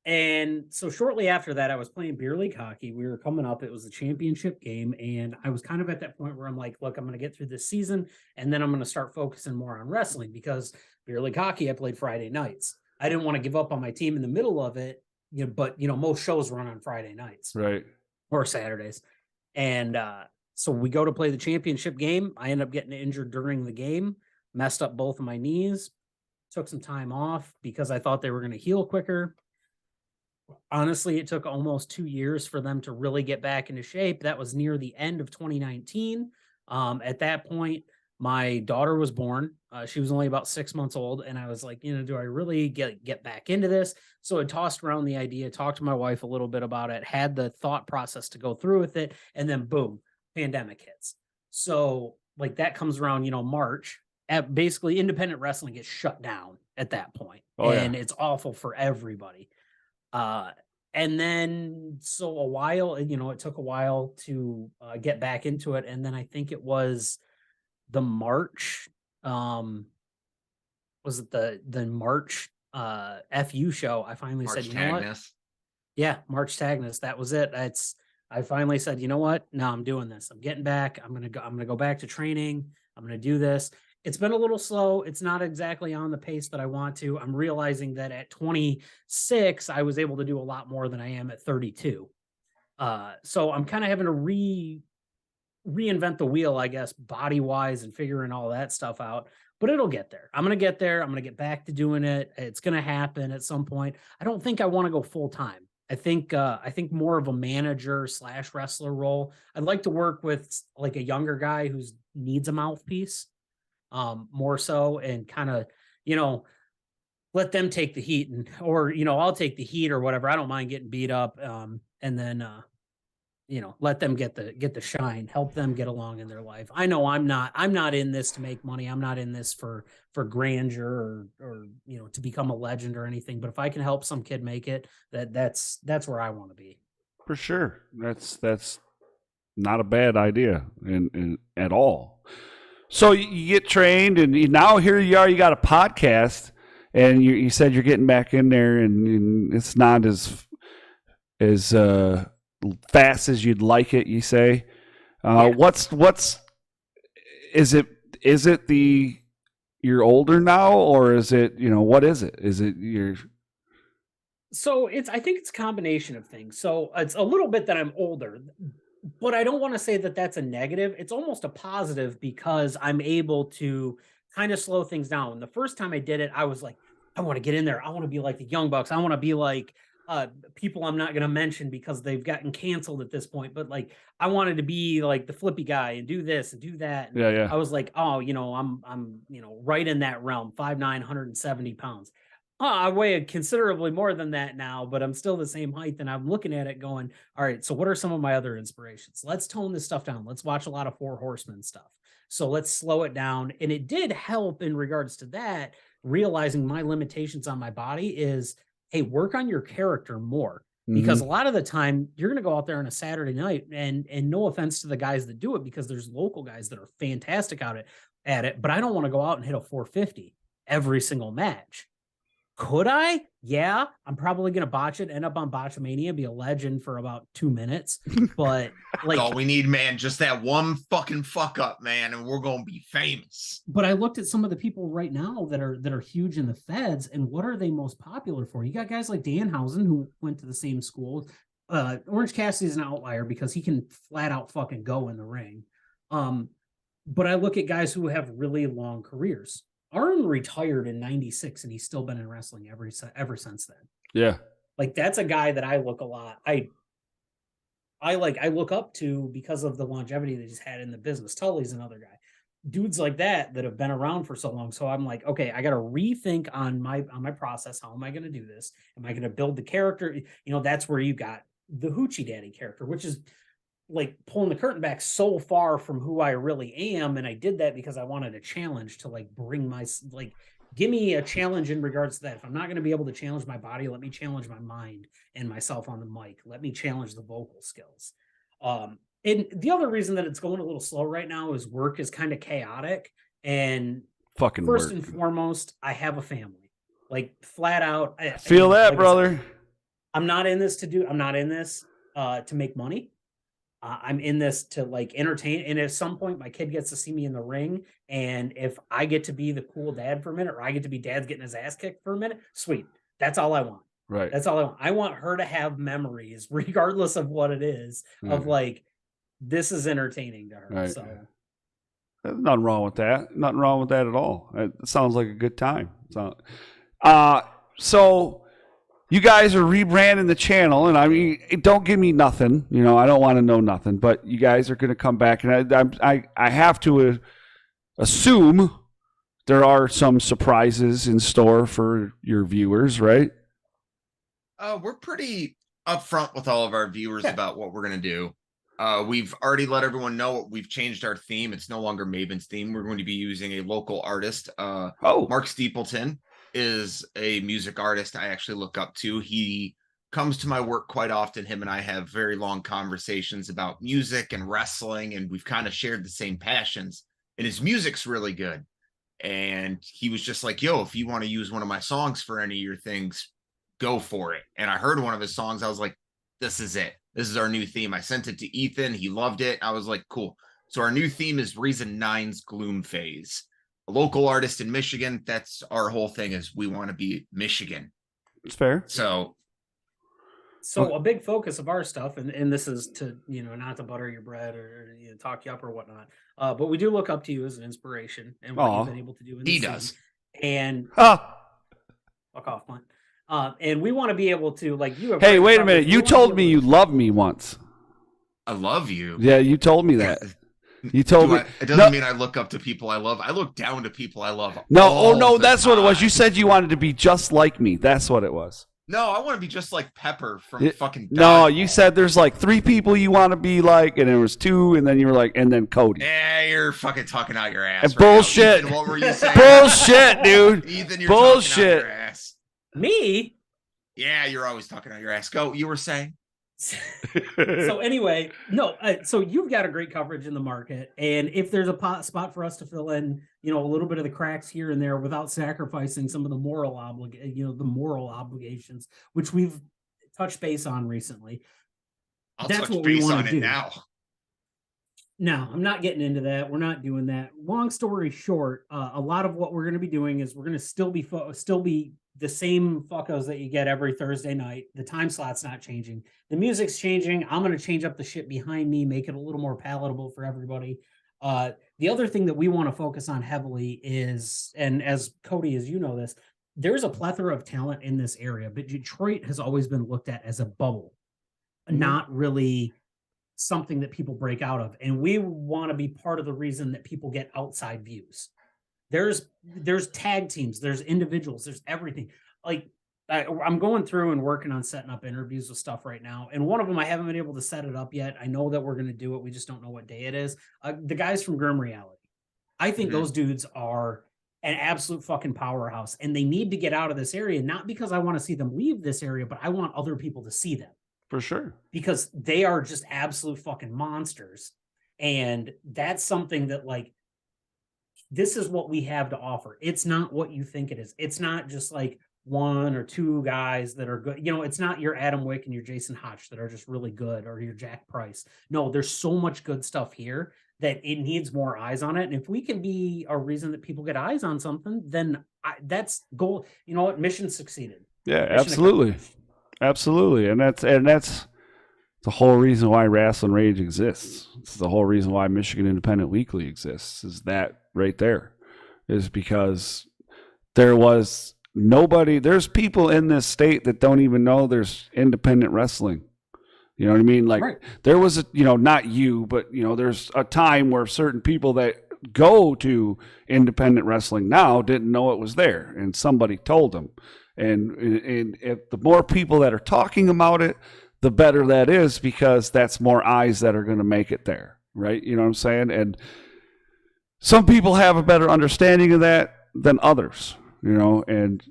[SPEAKER 5] and so shortly after that, I was playing beer league hockey. We were coming up. It was the championship game, and I was kind of at that point where I'm like, look, I'm going to get through this season, and then I'm going to start focusing more on wrestling because beer league hockey, I played Friday nights. I didn't want to give up on my team in the middle of it, but most shows run on Friday nights,
[SPEAKER 3] Right.
[SPEAKER 5] or Saturdays, and so we go to play the championship game. I end up getting injured during the game, messed up both of my knees, took some time off because I thought they were going to heal quicker. Honestly, it took almost 2 years for them to really get back into shape. That was near the end of 2019. At that point, my daughter was born. She was only about 6 months old, and I was like, do I really get back into this? So I tossed around the idea, talked to my wife a little bit about it, had the thought process to go through with it, and then boom, pandemic hits. So like that comes around, March. Basically, independent wrestling gets shut down at that point, and it's awful for everybody. And then so a while, it took a while to get back into it. And then I think it was the March, was it the March FU show? I finally
[SPEAKER 4] March
[SPEAKER 5] said, you know what?
[SPEAKER 4] Tagness.
[SPEAKER 5] Yeah, March Tagness. That was it. I finally said, you know what? No, I'm doing this. I'm getting back. I'm gonna go back to training. I'm gonna do this. It's been a little slow. It's not exactly on the pace that I want to. I'm realizing that at 26, I was able to do a lot more than I am at 32. So I'm kind of having to reinvent the wheel, I guess, body wise and figuring all that stuff out. But it'll get there. I'm going to get there. I'm going to get back to doing it. It's going to happen at some point. I don't think I want to go full time. I think more of a manager / wrestler role. I'd like to work with like a younger guy who needs a mouthpiece. More so, and kind of, let them take the heat or I'll take the heat or whatever. I don't mind getting beat up. And then, let them get the shine, help them get along in their life. I know I'm not in this to make money. I'm not in this for grandeur or to become a legend or anything. But if I can help some kid make it, that's where I want to be.
[SPEAKER 3] For sure. That's not a bad idea in at all. So you get trained, and now here you are. You got a podcast, and you said you're getting back in there, and it's not as fast as you'd like it. You say,
[SPEAKER 5] Yeah.
[SPEAKER 3] What's is it you're older now, or is it what is it? Is it you're
[SPEAKER 5] So I think it's a combination of things. So it's a little bit that I'm older, but I don't want to say that that's a negative. It's almost a positive because I'm able to kind of slow things down. The first time I did it, I was like, I want to get in there. I want to be like the Young Bucks. I want to be like people I'm not going to mention because they've gotten canceled at this point. But like, I wanted to be like the flippy guy and do this and do that. And
[SPEAKER 3] yeah.
[SPEAKER 5] I was like, oh, I'm right in that realm, 5'9", 170 pounds. I weigh considerably more than that now, but I'm still the same height. And I'm looking at it going, all right, so what are some of my other inspirations? Let's tone this stuff down. Let's watch a lot of Four Horsemen stuff. So let's slow it down. And it did help in regards to that, realizing my limitations on my body is, hey, work on your character more. Because a lot of the time you're going to go out there on a Saturday night and no offense to the guys that do it, because there's local guys that are fantastic at it, but I don't want to go out and hit a 450 every single match. Could I? Yeah, I'm probably going to botch it, end up on Botchamania, be a legend for about 2 minutes. But like,
[SPEAKER 4] all we need, man, just that one fucking fuck up, man, and we're going to be famous.
[SPEAKER 5] But I looked at some of the people right now that are huge in the feds, and what are they most popular for? You got guys like Danhausen, who went to the same school. Orange Cassidy's an outlier because he can flat out fucking go in the ring. But I look at guys who have really long careers. Arn retired in 96 and he's still been in wrestling ever since then.
[SPEAKER 3] Yeah.
[SPEAKER 5] Like that's a guy that I look a lot. I look up to because of the longevity that he's had in the business. Tully's another guy. Dudes like that have been around for so long. So I'm like, okay, I got to rethink on my process. How am I going to do this? Am I going to build the character? That's where you got the Hoochie Daddy character, which is like pulling the curtain back so far from who I really am. And I did that because I wanted a challenge to like give me a challenge in regards to that. If I'm not going to be able to challenge my body, let me challenge my mind and myself on the mic. Let me challenge the vocal skills. And the other reason that it's going a little slow right now is work is kind of chaotic. And
[SPEAKER 3] fucking
[SPEAKER 5] first
[SPEAKER 3] work.
[SPEAKER 5] and foremost, I have a family. like flat out.
[SPEAKER 3] Feel that,
[SPEAKER 5] like
[SPEAKER 3] brother.
[SPEAKER 5] I'm not in this to make money. I'm in this to like entertain. And at some point, my kid gets to see me in the ring. And if I get to be the cool dad for a minute, or I get to be dad's getting his ass kicked for a minute, sweet. That's all I want.
[SPEAKER 3] Right.
[SPEAKER 5] That's all I want. I want her to have memories, regardless of what it is, of like, this is entertaining to her.
[SPEAKER 3] Right.
[SPEAKER 5] So
[SPEAKER 3] there's nothing wrong with that. Nothing wrong with that at all. It sounds like a good time. So you guys are rebranding the channel, and I mean, don't give me nothing. You know, I don't want to know nothing. But you guys are going to come back, and I have to assume there are some surprises in store for your viewers, right?
[SPEAKER 4] We're pretty upfront with all of our viewers about what we're going to do. We've already let everyone know we've changed our theme. It's no longer Maven's theme. We're going to be using a local artist. Mark Steepleton is a music artist I actually look up to. He comes to my work quite often. Him and I have very long conversations about music and wrestling, and we've kind of shared the same passions. And his music's really good. And he was just like, yo, if you want to use one of my songs for any of your things, go for it. And I heard one of his songs. I was like, this is it. This is our new theme. I sent it to Ethan. He loved it. I was like, cool. So our new theme is Reason 9's Gloom Phase. A local artist in Michigan. That's our whole thing, is we want to be Michigan.
[SPEAKER 3] It's fair.
[SPEAKER 5] So a big focus of our stuff, and this is to, you know, not to butter your bread or talk you up or whatnot, but we do look up to you as an inspiration and what you've been able to do in
[SPEAKER 4] He
[SPEAKER 5] this
[SPEAKER 4] does.
[SPEAKER 5] scene. And fuck off, Clint. And we want to be able to, like, you have.
[SPEAKER 3] Hey, wait a minute. You told me you loved me once.
[SPEAKER 4] I love you.
[SPEAKER 3] Yeah, you told me that. You told me.
[SPEAKER 4] It doesn't mean I look up to people I love. I look down to people I love.
[SPEAKER 3] No, that's what it was. You said you wanted to be just like me. That's what it was.
[SPEAKER 4] No, I want to be just like Pepper from fucking.
[SPEAKER 3] No, you said there's like 3 people you want to be like, and there was 2, and then you were like, and then Cody.
[SPEAKER 4] Yeah, you're fucking talking out your ass.
[SPEAKER 3] Bullshit.
[SPEAKER 4] Ethan, what were you saying?
[SPEAKER 3] Bullshit, dude.
[SPEAKER 4] Ethan, you're
[SPEAKER 3] Bullshit.
[SPEAKER 4] talking out your ass.
[SPEAKER 5] Me?
[SPEAKER 4] Yeah, you're always talking out your ass. Go. You were saying.
[SPEAKER 5] So anyway, no. So you've got a great coverage in the market, and if there's a spot for us to fill in, you know, a little bit of the cracks here and there without sacrificing some of the moral obligations, which we've touched base on recently.
[SPEAKER 4] That's what we want to do now.
[SPEAKER 5] No, I'm not getting into that. We're not doing that. Long story short, a lot of what we're going to be doing is we're going to still be the same fuckos that you get every Thursday night. The time slot's not changing. The music's changing. I'm going to change up the shit behind me, make it a little more palatable for everybody. The other thing that we want to focus on heavily is, and as Cody, as you know this, there's a plethora of talent in this area, but Detroit has always been looked at as a bubble, not really something that people break out of. And we want to be part of the reason that people get outside views. There's tag teams, there's individuals, there's everything. Like I'm going through and working on setting up interviews with stuff right now. And one of them, I haven't been able to set it up yet. I know that we're going to do it. We just don't know what day it is. The guys from Grim Reality. I think those dudes are an absolute fucking powerhouse, and they need to get out of this area, not because I want to see them leave this area, but I want other people to see them.
[SPEAKER 3] For sure.
[SPEAKER 5] Because they are just absolute fucking monsters. And that's something that, like, this is what we have to offer. It's not what you think it is. It's not just like 1 or 2 guys that are good. You know, it's not your Adam Wick and your Jason Hotch that are just really good, or your Jack Price. No, there's so much good stuff here that it needs more eyes on it. And if we can be a reason that people get eyes on something, then that's goal. You know what? Mission succeeded.
[SPEAKER 3] Yeah, absolutely. Absolutely. And that's the whole reason why Rasslin Rage exists. It's the whole reason why Michigan Independent Weekly exists, is that right there, is because there's people in this state that don't even know there's independent wrestling. You know what I mean? Like, there was not you, but there's a time where certain people that go to independent wrestling now didn't know it was there, and somebody told them. And if the more people that are talking about it, the better that is, because that's more eyes that are going to make it there, right? You know what I'm saying? And some people have a better understanding of that than others, and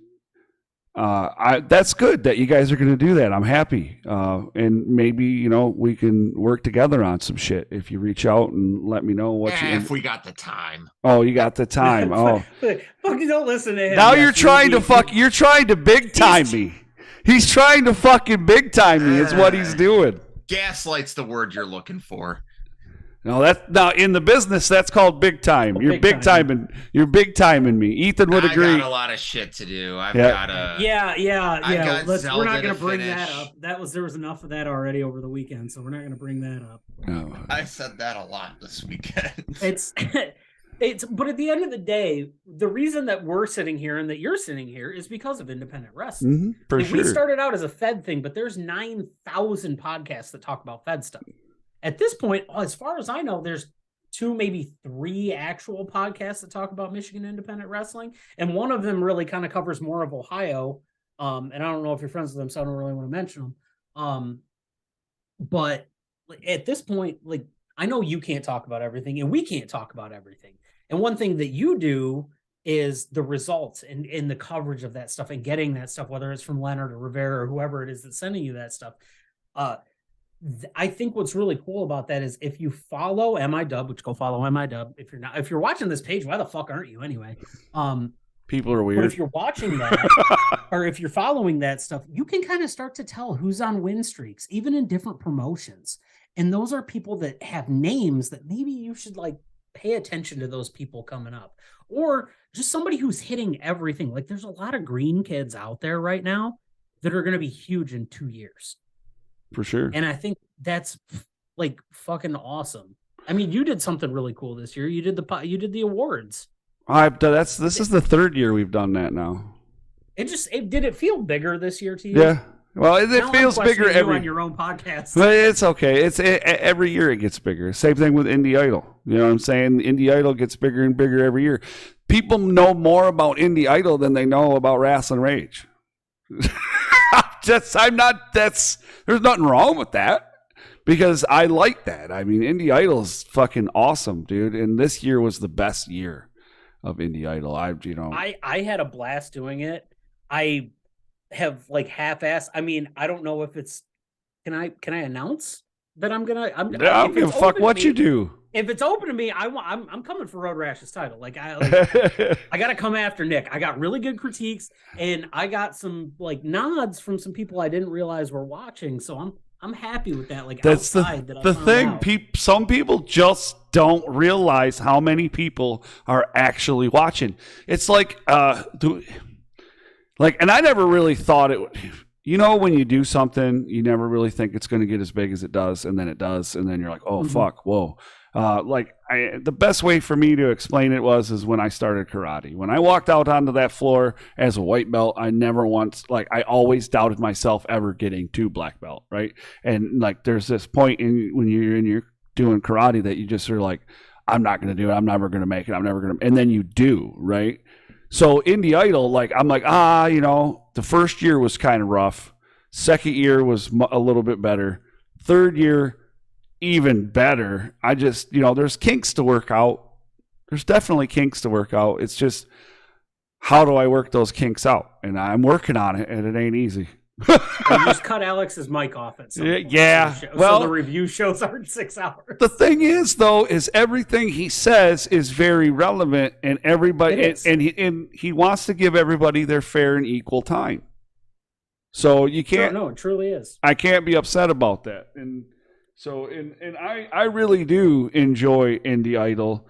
[SPEAKER 3] That's good that you guys are going to do that. I'm happy. And maybe, we can work together on some shit if you reach out and let me know what
[SPEAKER 4] if we got the time.
[SPEAKER 3] Oh, you got the time. Oh,
[SPEAKER 5] Fucking don't listen to him.
[SPEAKER 3] now you're trying to big time me. He's trying to fucking big time me. Is what he's doing.
[SPEAKER 4] Gaslight's the word you're looking for.
[SPEAKER 3] No, now in the business that's called big time. You're big timing. You're big timing me. Ethan would agree.
[SPEAKER 4] I got a lot of shit to do. I've got a
[SPEAKER 5] yeah. We're not going to bring that up. There was enough of that already over the weekend, so we're not going to bring that up.
[SPEAKER 3] No.
[SPEAKER 4] I said that a lot this weekend.
[SPEAKER 5] But at the end of the day, the reason that we're sitting here and that you're sitting here is because of independent wrestling.
[SPEAKER 3] For sure.
[SPEAKER 5] We started out as a Fed thing, but there's 9,000 podcasts that talk about Fed stuff. At this point, as far as I know, there's 2, maybe 3 actual podcasts that talk about Michigan independent wrestling. And one of them really kind of covers more of Ohio. And I don't know if you're friends with them, so I don't really want to mention them. But at this point, I know you can't talk about everything and we can't talk about everything. And one thing that you do is the results and the coverage of that stuff and getting that stuff, whether it's from Leonard or Rivera or whoever it is that's sending you that stuff. I think what's really cool about that is if you follow MIDub, which go follow MIDub. If you're watching this page, why the fuck aren't you anyway?
[SPEAKER 3] People are weird.
[SPEAKER 5] But if you're watching that or if you're following that stuff, you can kind of start to tell who's on win streaks, even in different promotions. And those are people that have names that maybe you should pay attention to those people coming up, or just somebody who's hitting everything. There's a lot of green kids out there right now that are going to be huge in 2 years.
[SPEAKER 3] For sure.
[SPEAKER 5] And I think that's fucking awesome. I mean, you did something really cool this year. You did the awards.
[SPEAKER 3] This is the 3rd year we've done that now.
[SPEAKER 5] Did it feel bigger this year to you?
[SPEAKER 3] Yeah. Well, it feels bigger
[SPEAKER 5] on your own podcast.
[SPEAKER 3] But it's okay. Every year it gets bigger. Same thing with Indie Idol. You know what I'm saying? Indie Idol gets bigger and bigger every year. People know more about Indie Idol than they know about Rasslin Rage. There's nothing wrong with that because I like that. I mean, Indie Idol is fucking awesome, dude. And this year was the best year of Indie Idol. I had
[SPEAKER 5] a blast doing it. I have half-assed. I mean, I don't know if it's. Can I announce that I'm gonna? I don't give a fuck what you do. If it's open to me, I'm coming for Road Rash's title. I got to come after Nick. I got really good critiques, and I got some nods from some people I didn't realize were watching. So I'm happy with that.
[SPEAKER 3] That's the thing. Some people just don't realize how many people are actually watching. It's and I never really thought it would. When you do something, you never really think it's going to get as big as it does, and then it does, and then you're like, oh, fuck, whoa. The best way for me to explain it is when I started karate. When I walked out onto that floor as a white belt, I never once, I always doubted myself ever getting to black belt, right? And, there's this point when you're doing karate that you just are like, I'm not going to do it. I'm never going to make it. I'm never going to, and then you do, right? So Indie Idol, I'm the first year was kind of rough. Second year was a little bit better. Third year, even better. I just, there's kinks to work out. There's definitely kinks to work out. It's just, how do I work those kinks out? And I'm working on it, and it ain't easy.
[SPEAKER 5] You just cut Alex's mic off at some point.
[SPEAKER 3] Yeah.
[SPEAKER 5] So the review shows aren't 6 hours.
[SPEAKER 3] The thing is, though, is everything he says is very relevant, and everybody, and he wants to give everybody their fair and equal time. So you can't.
[SPEAKER 5] No, it truly is.
[SPEAKER 3] I can't be upset about that, and so I really do enjoy Indie Idol.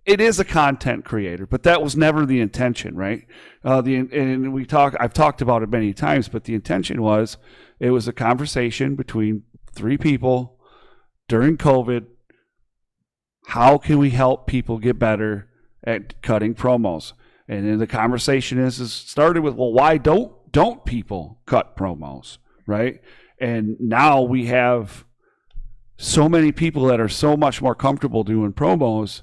[SPEAKER 3] It is a content creator, but that was never the intention, right? I've talked about it many times, but the intention was it was a conversation between 3 people during COVID. How can we help people get better at cutting promos? And then the conversation is started with, well, why don't people cut promos, right? And now we have so many people that are so much more comfortable doing promos.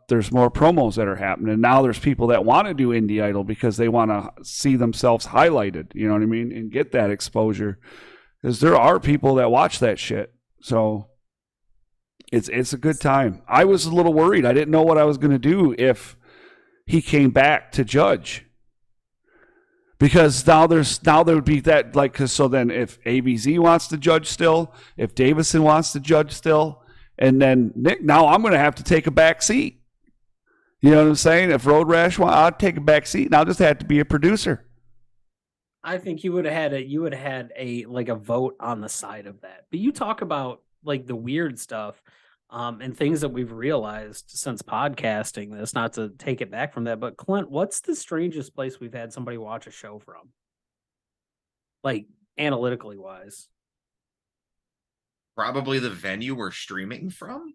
[SPEAKER 3] There's more promos that are happening. And now there's people that want to do Indie Idol because they want to see themselves highlighted, you know what I mean? And get that exposure. Because there are people that watch that shit. So it's a good time. I was a little worried. I didn't know what I was going to do if he came back to judge. Because now there would be that, like, cause so then if ABZ wants to judge still, if Davison wants to judge still, and then Nick, now I'm going to have to take a back seat. You know what I'm saying? If Road Rash wants, I'll take a back seat, and I'll just have to be a producer.
[SPEAKER 5] I think you would have had a like a vote on the side of that. But you talk about like the weird stuff, and things that we've realized since podcasting this, not to take it back from that, but Clint, what's the strangest place we've had somebody watch a show from? Like analytically wise.
[SPEAKER 4] Probably the venue we're streaming from.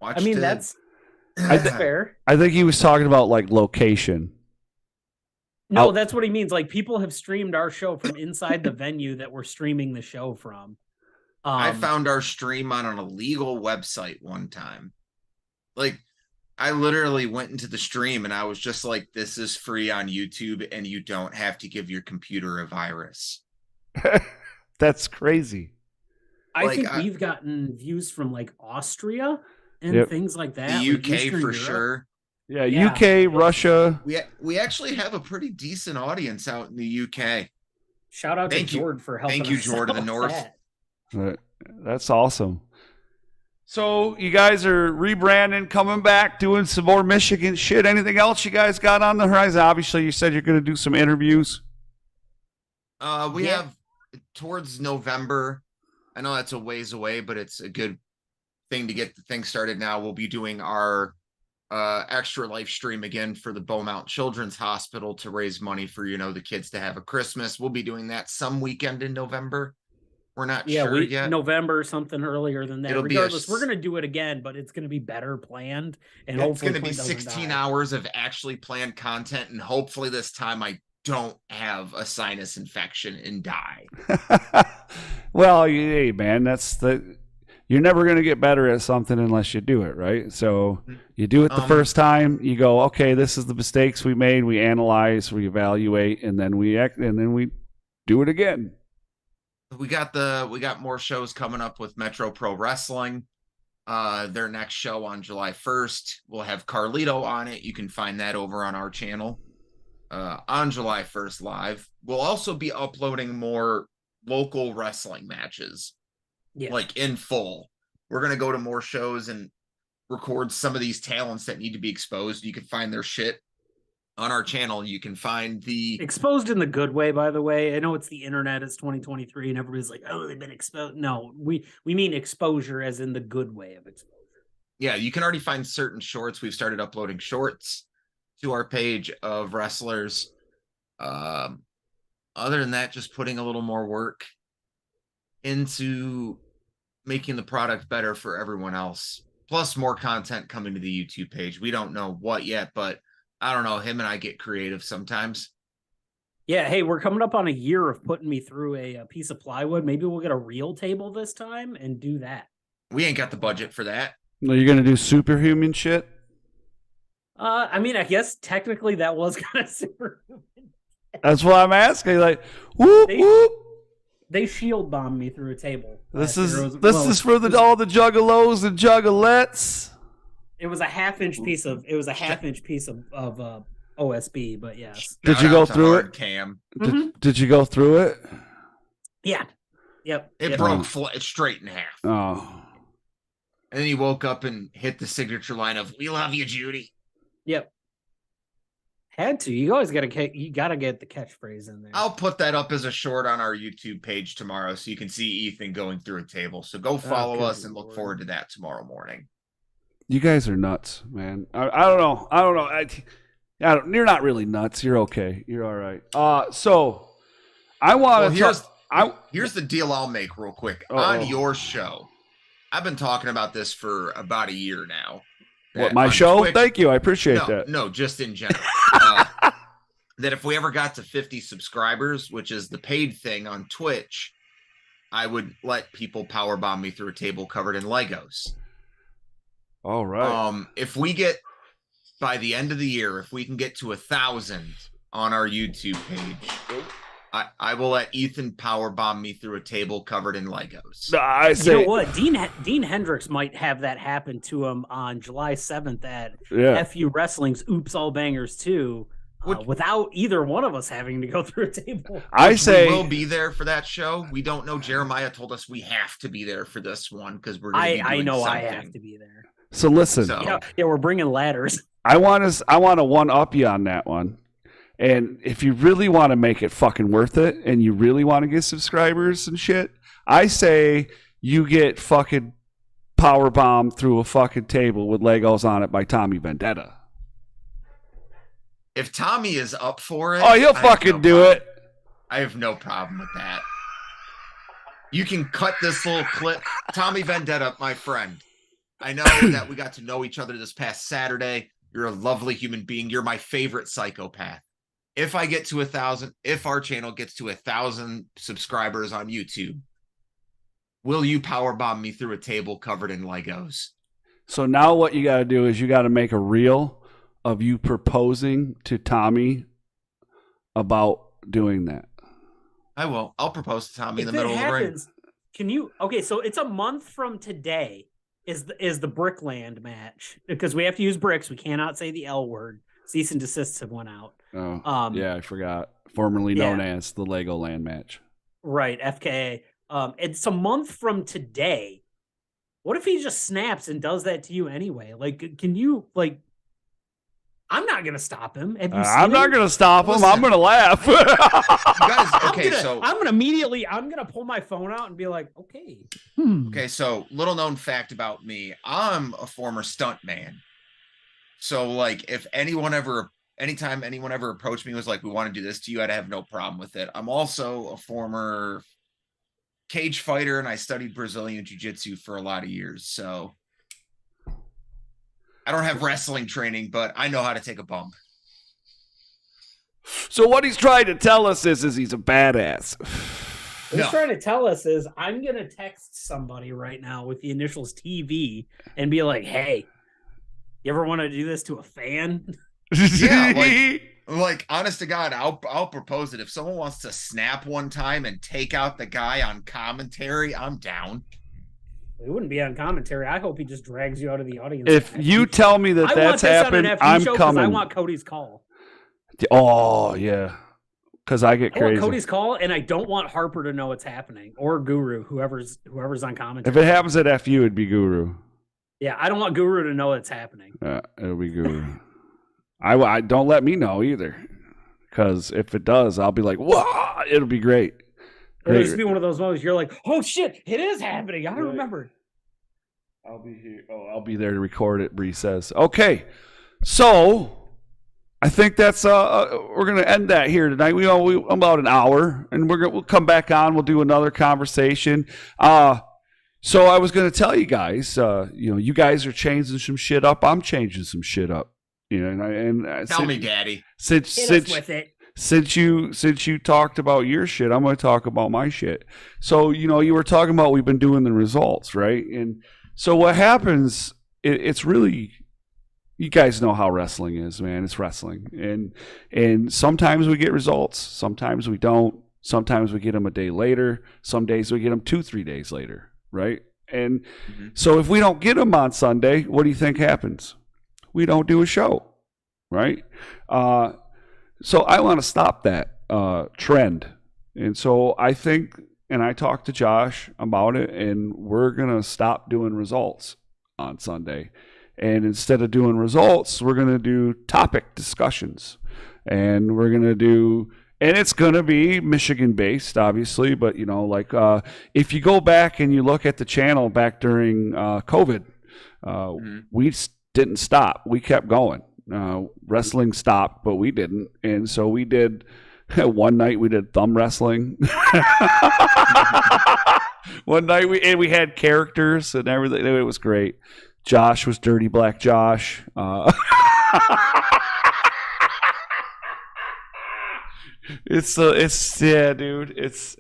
[SPEAKER 5] I mean, that's fair.
[SPEAKER 3] I think he was talking about like location.
[SPEAKER 5] No, that's what he means. Like people have streamed our show from inside the venue that we're streaming the show from.
[SPEAKER 4] I found our stream on an illegal website one time. Like, I literally went into the stream and I was just like, this is free on YouTube and you don't have to give your computer a virus.
[SPEAKER 3] That's crazy.
[SPEAKER 5] I think we've gotten views from like Austria and things like that.
[SPEAKER 4] The
[SPEAKER 5] like
[SPEAKER 4] UK for sure.
[SPEAKER 3] Yeah, UK, Russia.
[SPEAKER 4] We actually have a pretty decent audience out in the UK.
[SPEAKER 5] Shout out to Jord for helping.
[SPEAKER 4] Thank you, Jord of the North.
[SPEAKER 3] That's awesome. So you guys are rebranding, coming back, doing some more Michigan shit. Anything else you guys got on the horizon? Obviously, you said you're going to do some interviews.
[SPEAKER 4] We have towards November. I know that's a ways away, but it's a good thing to get the thing started now. We'll be doing our extra live stream again for the Beaumont Children's Hospital to raise money for, the kids to have a Christmas. We'll be doing that some weekend in November. We're not sure yet.
[SPEAKER 5] November, something earlier than that. Regardless, we're going to do it again, but it's going to be better planned. And
[SPEAKER 4] it's going to be 16 hours of actually planned content. And hopefully this time I don't have a sinus infection and die.
[SPEAKER 3] Well, hey, man, you're never going to get better at something unless you do it, right? So you do it the first time, you go, okay, this is the mistakes we made. We analyze, we evaluate, and then we do it again.
[SPEAKER 4] We got more shows coming up with Metro Pro Wrestling. Their next show on July 1st. We'll have Carlito on it. You can find that over on our channel on July 1st live. We'll also be uploading more local wrestling matches, like in full. We're going to go to more shows and record some of these talents that need to be exposed. You can find their shit on our channel. You can find the
[SPEAKER 5] exposed in the good way, by the way. I know it's the internet, it's 2023 and everybody's like, oh, they've been exposed. No, we mean exposure as in the good way of exposure.
[SPEAKER 4] Yeah, you can already find certain shorts. We've started uploading shorts to our page of wrestlers. Other than that, just putting a little more work into making the product better for everyone else. Plus more content coming to the YouTube page. We don't know what yet, but I don't know. Him and I get creative sometimes.
[SPEAKER 5] Yeah. Hey, we're coming up on a year of putting me through a piece of plywood. Maybe we'll get a real table this time and do that.
[SPEAKER 4] We ain't got the budget for that.
[SPEAKER 3] No, you're going to do superhuman shit?
[SPEAKER 5] I mean, I guess technically that was kind of superhuman.
[SPEAKER 3] That's what I'm asking. Like, whoop, whoop.
[SPEAKER 5] They shield bombed me through a table.
[SPEAKER 3] This is for all the juggalos and juggalettes.
[SPEAKER 5] It was a half-inch piece of OSB, but yes.
[SPEAKER 3] Did you go through it,
[SPEAKER 4] Cam?
[SPEAKER 3] Did you go through it?
[SPEAKER 5] Yeah. Yep.
[SPEAKER 4] It broke straight in half.
[SPEAKER 3] Oh.
[SPEAKER 4] And then he woke up and hit the signature line of "We love you, Judy."
[SPEAKER 5] Yep. Had to. You always gotta get the catchphrase in there.
[SPEAKER 4] I'll put that up as a short on our YouTube page tomorrow, so you can see Ethan going through a table. So go follow us and look forward to that tomorrow morning.
[SPEAKER 3] You guys are nuts, man. I don't know. You're not really nuts. You're okay. You're all right. So I want to.
[SPEAKER 4] Here's the deal I'll make real quick. On your show, I've been talking about this for about a year now.
[SPEAKER 3] What, my show? Twitch, thank you. I appreciate that.
[SPEAKER 4] No, just in general. That if we ever got to 50 subscribers, which is the paid thing on Twitch, I would let people powerbomb me through a table covered in Legos.
[SPEAKER 3] All right.
[SPEAKER 4] If we get, by the end of the year, if we can get to 1,000 on our YouTube page, I will let Ethan powerbomb me through a table covered in Legos.
[SPEAKER 3] I say,
[SPEAKER 5] You know what? Dean Hendricks might have that happen to him on July 7th at FU Wrestling's Oops All Bangers 2, without either one of us having to go through a table.
[SPEAKER 3] I say
[SPEAKER 4] we will be there for that show. We don't know. Jeremiah told us we have to be there for this one because we're going to be doing
[SPEAKER 5] I know
[SPEAKER 4] something.
[SPEAKER 5] I have to be there.
[SPEAKER 3] So listen.
[SPEAKER 5] Yeah, we're bringing ladders.
[SPEAKER 3] I want to one up you on that one. And if you really want to make it fucking worth it and you really want to get subscribers and shit, I say you get fucking powerbombed through a fucking table with Legos on it by Tommy Vendetta.
[SPEAKER 4] If Tommy is up for it,
[SPEAKER 3] oh, he'll fucking do it.
[SPEAKER 4] I have no problem with that. You can cut this little clip. Tommy Vendetta, my friend. I know that we got to know each other this past Saturday. You're a lovely human being. You're my favorite psychopath. If I get to 1,000, if our channel gets to 1,000 subscribers on YouTube, will you powerbomb me through a table covered in Legos?
[SPEAKER 3] So now what you got to do is you got to make a reel of you proposing to Tommy about doing that.
[SPEAKER 4] I will. I'll propose to Tommy in the
[SPEAKER 5] If it
[SPEAKER 4] middle of the ring.
[SPEAKER 5] happens, can you? Okay, so it's a month from today. Is the Brickland match, because we have to use bricks. We cannot say the L word. Cease and desists have went out.
[SPEAKER 3] Oh, yeah, I forgot. Formerly known as the Legoland match.
[SPEAKER 5] Right, FKA. It's a month from today. What if he just snaps and does that to you anyway? Like, can you, like, I'm not going to stop him. Have you seen
[SPEAKER 3] I'm not
[SPEAKER 5] him?
[SPEAKER 3] going to stop him.
[SPEAKER 4] Listen.
[SPEAKER 3] I'm going to laugh.
[SPEAKER 4] You guys, okay,
[SPEAKER 5] I'm going to pull my phone out and be like, okay.
[SPEAKER 4] Okay, so little known fact about me, I'm a former stunt man. So like anytime anyone ever approached me and was like, we want to do this to you, I'd have no problem with it. I'm also a former cage fighter and I studied Brazilian jiu-jitsu for a lot of years. So I don't have wrestling training, but I know how to take a bump.
[SPEAKER 3] So what he's trying to tell us is he's a badass.
[SPEAKER 5] What he's trying to tell us is I'm going to text somebody right now with the initials TV and be like, hey, you ever want to do this to a fan?
[SPEAKER 4] Yeah, like honest to God, I'll propose it. If someone wants to snap one time and take out the guy on commentary, I'm down.
[SPEAKER 5] It wouldn't be on commentary. I hope he just drags you out of the audience.
[SPEAKER 3] If you tell me that that's happened, I'm coming.
[SPEAKER 5] I want Cody's call.
[SPEAKER 3] Oh, yeah. Because I get crazy.
[SPEAKER 5] I want Cody's call, and I don't want Harper to know it's happening, or Guru, whoever's on commentary.
[SPEAKER 3] If it happens at FU, it'd be Guru.
[SPEAKER 5] Yeah, I don't want Guru to know it's happening.
[SPEAKER 3] It'll be Guru. I don't let me know either, because if it does, I'll be like, "Whoa!" It'll be great.
[SPEAKER 5] It'll just be one of those moments you're like, "Oh shit, it is happening!" I remember.
[SPEAKER 3] I'll be here. Oh, I'll be there to record it. Bree says, "Okay, so I think that's we're gonna end that here tonight. We about an hour, and we'll come back on. We'll do another conversation." So I was going to tell you guys, you guys are changing some shit up. I'm changing some shit up.
[SPEAKER 4] Tell me, Daddy.
[SPEAKER 3] Since you talked about your shit, I'm going to talk about my shit. So you were talking about we've been doing the results, right? And so what happens? It's really, you guys know how wrestling is, man. It's wrestling, and sometimes we get results, sometimes we don't. Sometimes we get them a day later. Some days we get them 2-3 days later. Right. And so if we don't get them on Sunday, what do you think happens? We don't do a show. Right. So I want to stop that trend. And so I think, and I talked to Josh about it, and we're going to stop doing results on Sunday. And instead of doing results, we're going to do topic discussions. And we're going to do, and it's going to be Michigan-based, obviously, but, if you go back and you look at the channel back during COVID, we didn't stop. We kept going. Wrestling stopped, but we didn't. And so we did, one night we did thumb wrestling. One night we had characters and everything. It was great. Josh was Dirty Black Josh. Yeah, dude. It's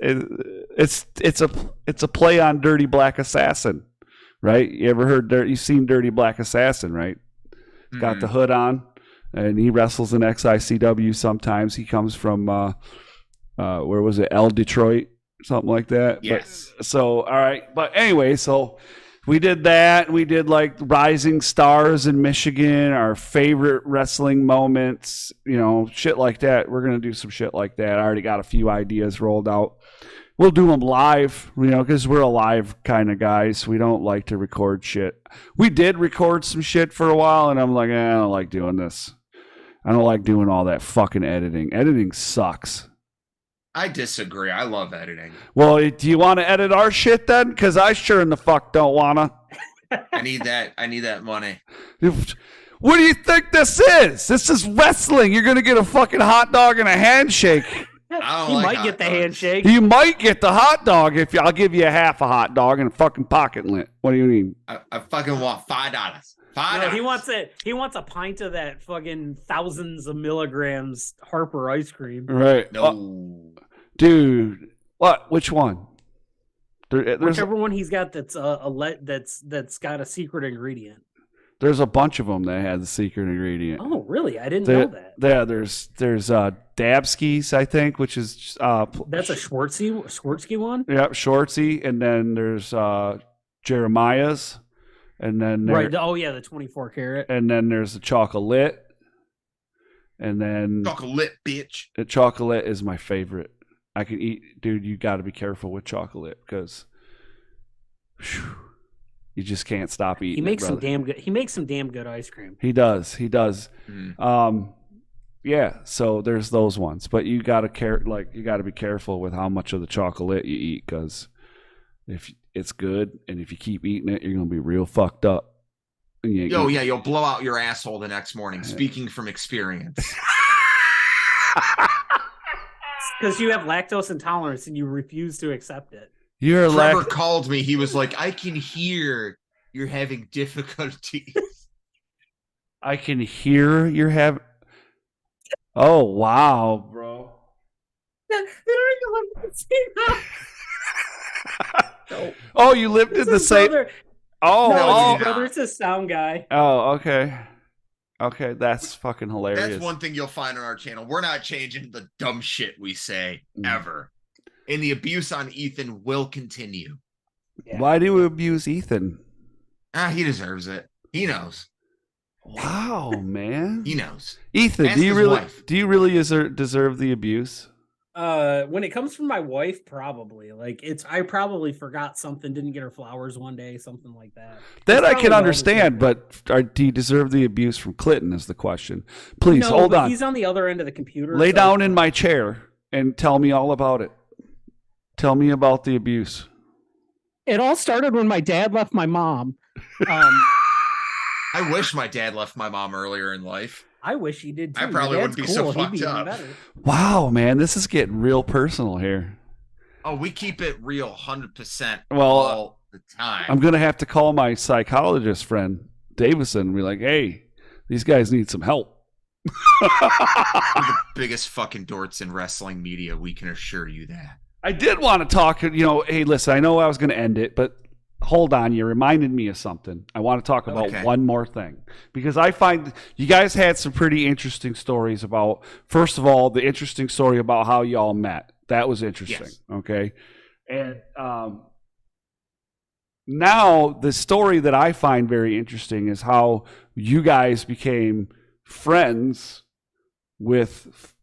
[SPEAKER 3] a play on Dirty Black Assassin, right? You ever heard? You've seen Dirty Black Assassin, right? Got the hood on, and he wrestles in XICW sometimes. He comes from where was it? El Detroit, something like that.
[SPEAKER 4] Yes.
[SPEAKER 3] But, so, all right. But anyway, so we did that. We did like Rising Stars in Michigan, our favorite wrestling moments, shit like that. We're going to do some shit like that. I already got a few ideas rolled out. We'll do them live, because we're a live kind of guys. We don't like to record shit. We did record some shit for a while, and I'm like, I don't like doing this. I don't like doing all that fucking editing. Editing sucks.
[SPEAKER 4] I disagree. I love editing.
[SPEAKER 3] Well, do you want to edit our shit then? Because I sure in the fuck don't want to.
[SPEAKER 4] I need that money.
[SPEAKER 3] What do you think this is? This is wrestling. You're going to get a fucking hot dog and a handshake.
[SPEAKER 4] I don't
[SPEAKER 5] He
[SPEAKER 4] like
[SPEAKER 5] might
[SPEAKER 4] hot
[SPEAKER 5] get the
[SPEAKER 4] dogs.
[SPEAKER 5] handshake.
[SPEAKER 3] You might get the hot dog I'll give you a half a hot dog and a fucking pocket lint. What do you mean?
[SPEAKER 4] I fucking want $5.
[SPEAKER 5] No, he wants it. He wants a pint of that fucking thousands of milligrams Harper ice cream.
[SPEAKER 3] Right.
[SPEAKER 4] No.
[SPEAKER 3] Dude, what? Which one? There's
[SPEAKER 5] Whichever one he's got that's that's got a secret ingredient.
[SPEAKER 3] there's a bunch of them that had the secret ingredient.
[SPEAKER 5] Oh, really? I didn't know that.
[SPEAKER 3] Yeah, there's Dabskis, I think, which is
[SPEAKER 5] That's a Schwartzky one.
[SPEAKER 3] yeah, Shortsy, and then there's Jeremiah's, and then
[SPEAKER 5] Right. Oh yeah, the 24 karat.
[SPEAKER 3] and then there's the chocolate, and then
[SPEAKER 4] Chocolate, bitch.
[SPEAKER 3] the chocolate is my favorite. I can eat, dude. You got to be careful with chocolate because you just can't stop eating.
[SPEAKER 5] He makes
[SPEAKER 3] it,
[SPEAKER 5] some
[SPEAKER 3] brother.
[SPEAKER 5] damn good. He makes some damn good ice cream.
[SPEAKER 3] He does. He does.
[SPEAKER 4] Mm.
[SPEAKER 3] Yeah. So there's those ones, but you got to you got to be careful with how much of the chocolate you eat because if it's good and if you keep eating it, you're gonna be real fucked up.
[SPEAKER 4] Yo, yeah, you'll blow out your asshole the next morning. Speaking from experience.
[SPEAKER 5] Because you have lactose intolerance and you refuse to accept it.
[SPEAKER 3] You're
[SPEAKER 4] Trevor called me. He was like, I can hear you're having difficulties.
[SPEAKER 3] I can hear you're having. Oh wow, bro. Oh, you lived in the same.
[SPEAKER 5] Brother.
[SPEAKER 3] Oh,
[SPEAKER 5] No,
[SPEAKER 3] oh,
[SPEAKER 5] it's his brother. It's a sound guy.
[SPEAKER 3] oh, okay, okay. That's fucking hilarious.
[SPEAKER 4] That's one thing you'll find on our channel. We're not changing the dumb shit we say
[SPEAKER 3] Mm.
[SPEAKER 4] ever. And the abuse on Ethan will continue.
[SPEAKER 5] Yeah.
[SPEAKER 3] Why do we abuse Ethan?
[SPEAKER 4] He deserves it. He knows.
[SPEAKER 3] Wow, man.
[SPEAKER 4] He knows.
[SPEAKER 3] Ethan,
[SPEAKER 4] Ask
[SPEAKER 3] do you
[SPEAKER 4] his
[SPEAKER 3] really
[SPEAKER 4] wife.
[SPEAKER 3] deserve the abuse?
[SPEAKER 5] When it comes from my wife, probably. I probably forgot something, didn't get her flowers one day, something like that.
[SPEAKER 3] That
[SPEAKER 5] It's
[SPEAKER 3] I
[SPEAKER 5] probably
[SPEAKER 3] can
[SPEAKER 5] all
[SPEAKER 3] understand,
[SPEAKER 5] the same.
[SPEAKER 3] but do you deserve the abuse from Clinton is the question. Please,
[SPEAKER 5] No,
[SPEAKER 3] hold
[SPEAKER 5] but
[SPEAKER 3] on.
[SPEAKER 5] He's on the other end of the computer.
[SPEAKER 3] Lay
[SPEAKER 5] so-
[SPEAKER 3] down in my chair and tell me all about it. Tell me about the abuse.
[SPEAKER 5] It all started when my dad left my mom.
[SPEAKER 4] I wish my dad left my mom earlier in life.
[SPEAKER 5] I wish he did too.
[SPEAKER 4] I probably
[SPEAKER 5] My
[SPEAKER 4] wouldn't
[SPEAKER 5] dad's
[SPEAKER 4] be so
[SPEAKER 5] cool. He'd
[SPEAKER 4] fucked
[SPEAKER 5] even
[SPEAKER 4] up.
[SPEAKER 5] better.
[SPEAKER 3] Wow, man, this is getting real personal here.
[SPEAKER 4] Oh, we keep it real 100%
[SPEAKER 3] Well,
[SPEAKER 4] all the time.
[SPEAKER 3] I'm going to have to call my psychologist friend, Davison, and be like, hey, these guys need some help.
[SPEAKER 4] We're the biggest fucking dorks in wrestling media. We can assure you that.
[SPEAKER 3] I did want to talk, hey, listen, I know I was going to end it, but hold on. You reminded me of something. I want to talk about
[SPEAKER 4] Okay.
[SPEAKER 3] one more thing because I find you guys had some pretty interesting stories about, first of all, the interesting story about how y'all met. That was interesting.
[SPEAKER 4] Yes.
[SPEAKER 3] Okay. And now the story that I find very interesting is how you guys became friends with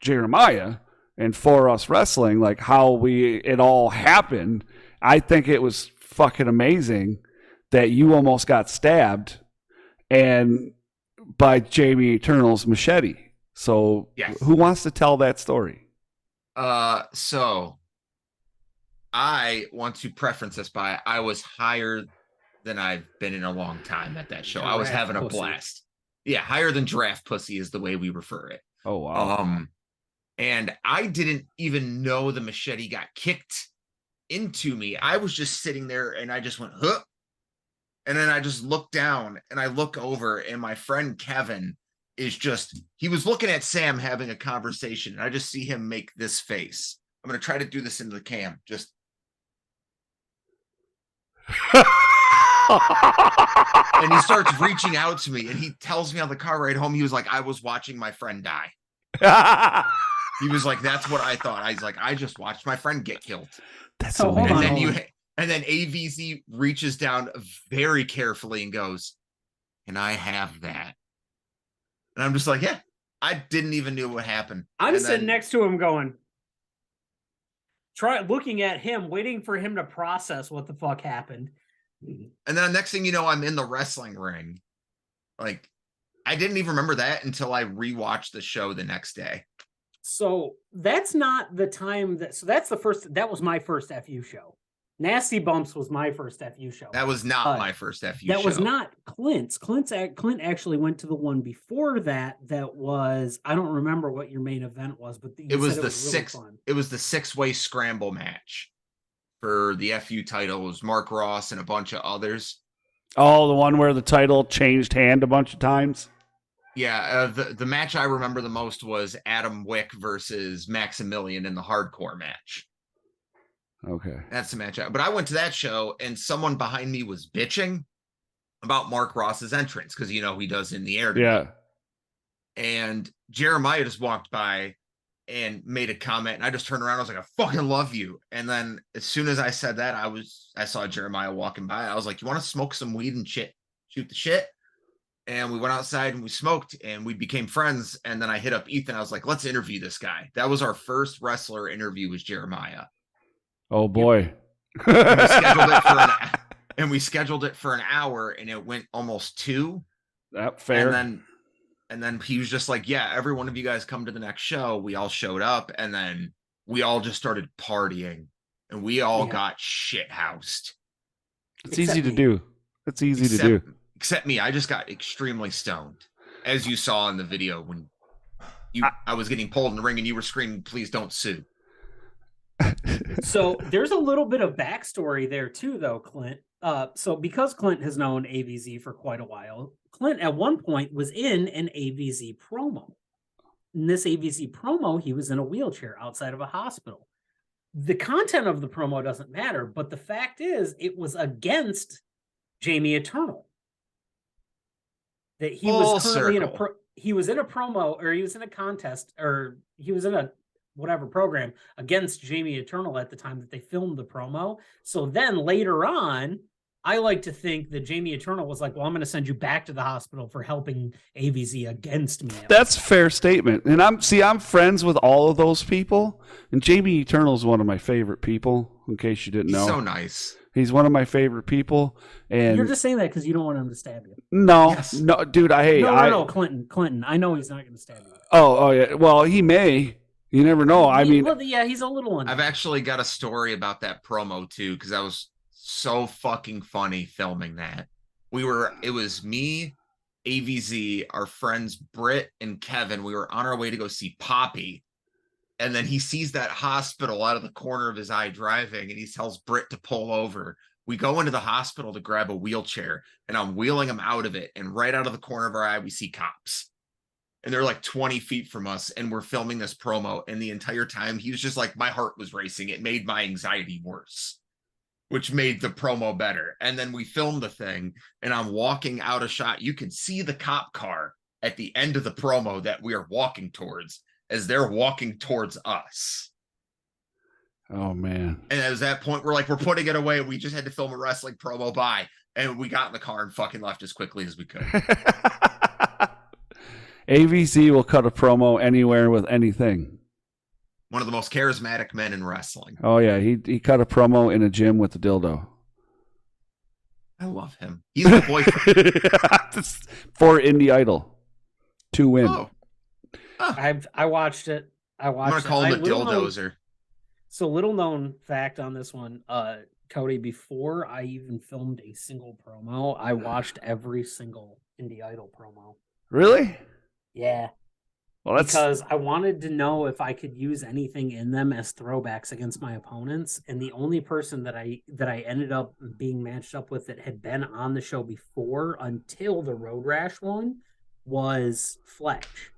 [SPEAKER 3] Jeremiah and For Us Wrestling, like how it all happened. I think it was fucking amazing that you almost got stabbed and by Jamie Eternal's machete. So
[SPEAKER 4] Yes.
[SPEAKER 3] who wants to tell that story?
[SPEAKER 4] So I want to preference this by I was higher than I've been in a long time at that show. I was
[SPEAKER 5] Giraffe
[SPEAKER 4] having a
[SPEAKER 5] pussy.
[SPEAKER 4] blast. Yeah, higher than giraffe pussy is the way we refer it.
[SPEAKER 3] Oh, wow.
[SPEAKER 4] And I didn't even know the machete got kicked into me. I was just sitting there and I just went, huh. And then I just looked down and I look over and my friend Kevin is he was looking at Sam having a conversation. And I just see him make this face. I'm going to try to do this into the cam. Just. And he starts reaching out to me and he tells me on the car ride home, he was like, I was watching my friend die. He was like, that's what I thought. I was like, I just watched my friend get killed.
[SPEAKER 3] That's
[SPEAKER 5] So, hold
[SPEAKER 3] amazing.
[SPEAKER 5] on.
[SPEAKER 4] And then AVZ reaches down very carefully and goes, "Can I have that?" And I'm just like, yeah, I didn't even know what happened.
[SPEAKER 5] I'm
[SPEAKER 4] And
[SPEAKER 5] sitting
[SPEAKER 4] then-
[SPEAKER 5] next to him going, looking at him, waiting for him to process what the fuck happened.
[SPEAKER 4] And then next thing you know, I'm in the wrestling ring. Like, I didn't even remember that until I rewatched the show the next day.
[SPEAKER 5] So that's not the time that was my first FU show. Nasty Bumps was my first FU show.
[SPEAKER 4] That was not my first FU show.
[SPEAKER 5] That was not Clint's. Clint actually went to the one before that. That was, I don't remember what your main event was, but
[SPEAKER 4] It was the six-way scramble match for the FU title. It was Mark Ross and a bunch of others.
[SPEAKER 3] Oh, the one where the title changed hand a bunch of times?
[SPEAKER 4] Yeah, the match I remember the most was Adam Wick versus Maximilian in the hardcore match.
[SPEAKER 3] Okay.
[SPEAKER 4] That's the match. But I went to that show and someone behind me was bitching about Mark Ross's entrance because, you know, he does in the air.
[SPEAKER 3] Yeah.
[SPEAKER 4] And Jeremiah just walked by and made a comment. And I just turned around. I was like, I fucking love you. And then as soon as I said that, I saw Jeremiah walking by. I was like, you want to smoke some weed and shit? Shoot the shit? And we went outside and we smoked and we became friends. And then I hit up Ethan. I was like, let's interview this guy. That was our first wrestler interview was Jeremiah.
[SPEAKER 3] Oh boy.
[SPEAKER 4] And we scheduled it for an hour and it went almost 2.
[SPEAKER 3] That fair.
[SPEAKER 4] And then he was just like, yeah, every one of you guys come to the next show. We all showed up and then we all just started partying and we all got shit housed.
[SPEAKER 3] It's easy to do. It's easy to do.
[SPEAKER 4] Except me. I just got extremely stoned. As you saw in the video when I was getting pulled in the ring and you were screaming, please don't sue.
[SPEAKER 5] So there's a little bit of backstory there too, though, Clint. So because Clint has known AVZ for quite a while, Clint at one point was in an AVZ promo. In this AVZ promo, he was in a wheelchair outside of a hospital. The content of the promo doesn't matter, but the fact is it was against Jamie Eternal. That he was currently he was in a promo, or he was in a contest, or he was in a whatever program against Jamie Eternal at the time that they filmed the promo. So then later on, I like to think that Jamie Eternal was like, well, I'm going to send you back to the hospital for helping AVZ against me.
[SPEAKER 3] That's a fair statement. And I'm friends with all of those people. And Jamie Eternal is one of my favorite people, in case you didn't know.
[SPEAKER 4] He's so nice.
[SPEAKER 3] He's one of my favorite people. And
[SPEAKER 5] you're just saying that because you don't want him to stab you.
[SPEAKER 3] No,
[SPEAKER 4] Yes.
[SPEAKER 3] no, dude,
[SPEAKER 5] No, Clinton. I know he's not going to stab you.
[SPEAKER 3] Oh, yeah. Well, he may. You never know. I mean,
[SPEAKER 5] well, yeah, he's a little one.
[SPEAKER 4] I've actually got a story about that promo too, because that was so fucking funny filming that. It was me, AVZ, our friends Britt and Kevin. We were on our way to go see Poppy. And then he sees that hospital out of the corner of his eye driving, and he tells Britt to pull over. We go into the hospital to grab a wheelchair, and I'm wheeling him out of it. And right out of the corner of our eye, we see cops. And they're like 20 feet from us, and we're filming this promo. And the entire time, he was just like, my heart was racing. It made my anxiety worse, which made the promo better. And then we filmed the thing, and I'm walking out of shot. You can see the cop car at the end of the promo that we are walking towards as they're walking towards us.
[SPEAKER 3] oh, man.
[SPEAKER 4] And at that point, we're putting it away. We just had to film a wrestling promo by. And we got in the car and fucking left as quickly as we could.
[SPEAKER 3] AVZ will cut a promo anywhere with anything.
[SPEAKER 4] One of the most charismatic men in wrestling.
[SPEAKER 3] Oh, yeah. He cut a promo in a gym with a dildo.
[SPEAKER 4] I love him. He's the boyfriend.
[SPEAKER 3] For Indie Idol. To win.
[SPEAKER 4] Oh.
[SPEAKER 5] I watched it.
[SPEAKER 4] I'm going to call him a dildozer.
[SPEAKER 5] So little known fact on this one, Cody, before I even filmed a single promo, I watched every single Indie Idol promo.
[SPEAKER 3] Really?
[SPEAKER 5] Yeah.
[SPEAKER 3] Well,
[SPEAKER 5] Because I wanted to know if I could use anything in them as throwbacks against my opponents. And the only person that I ended up being matched up with that had been on the show before until the Road Rash one was Fletch.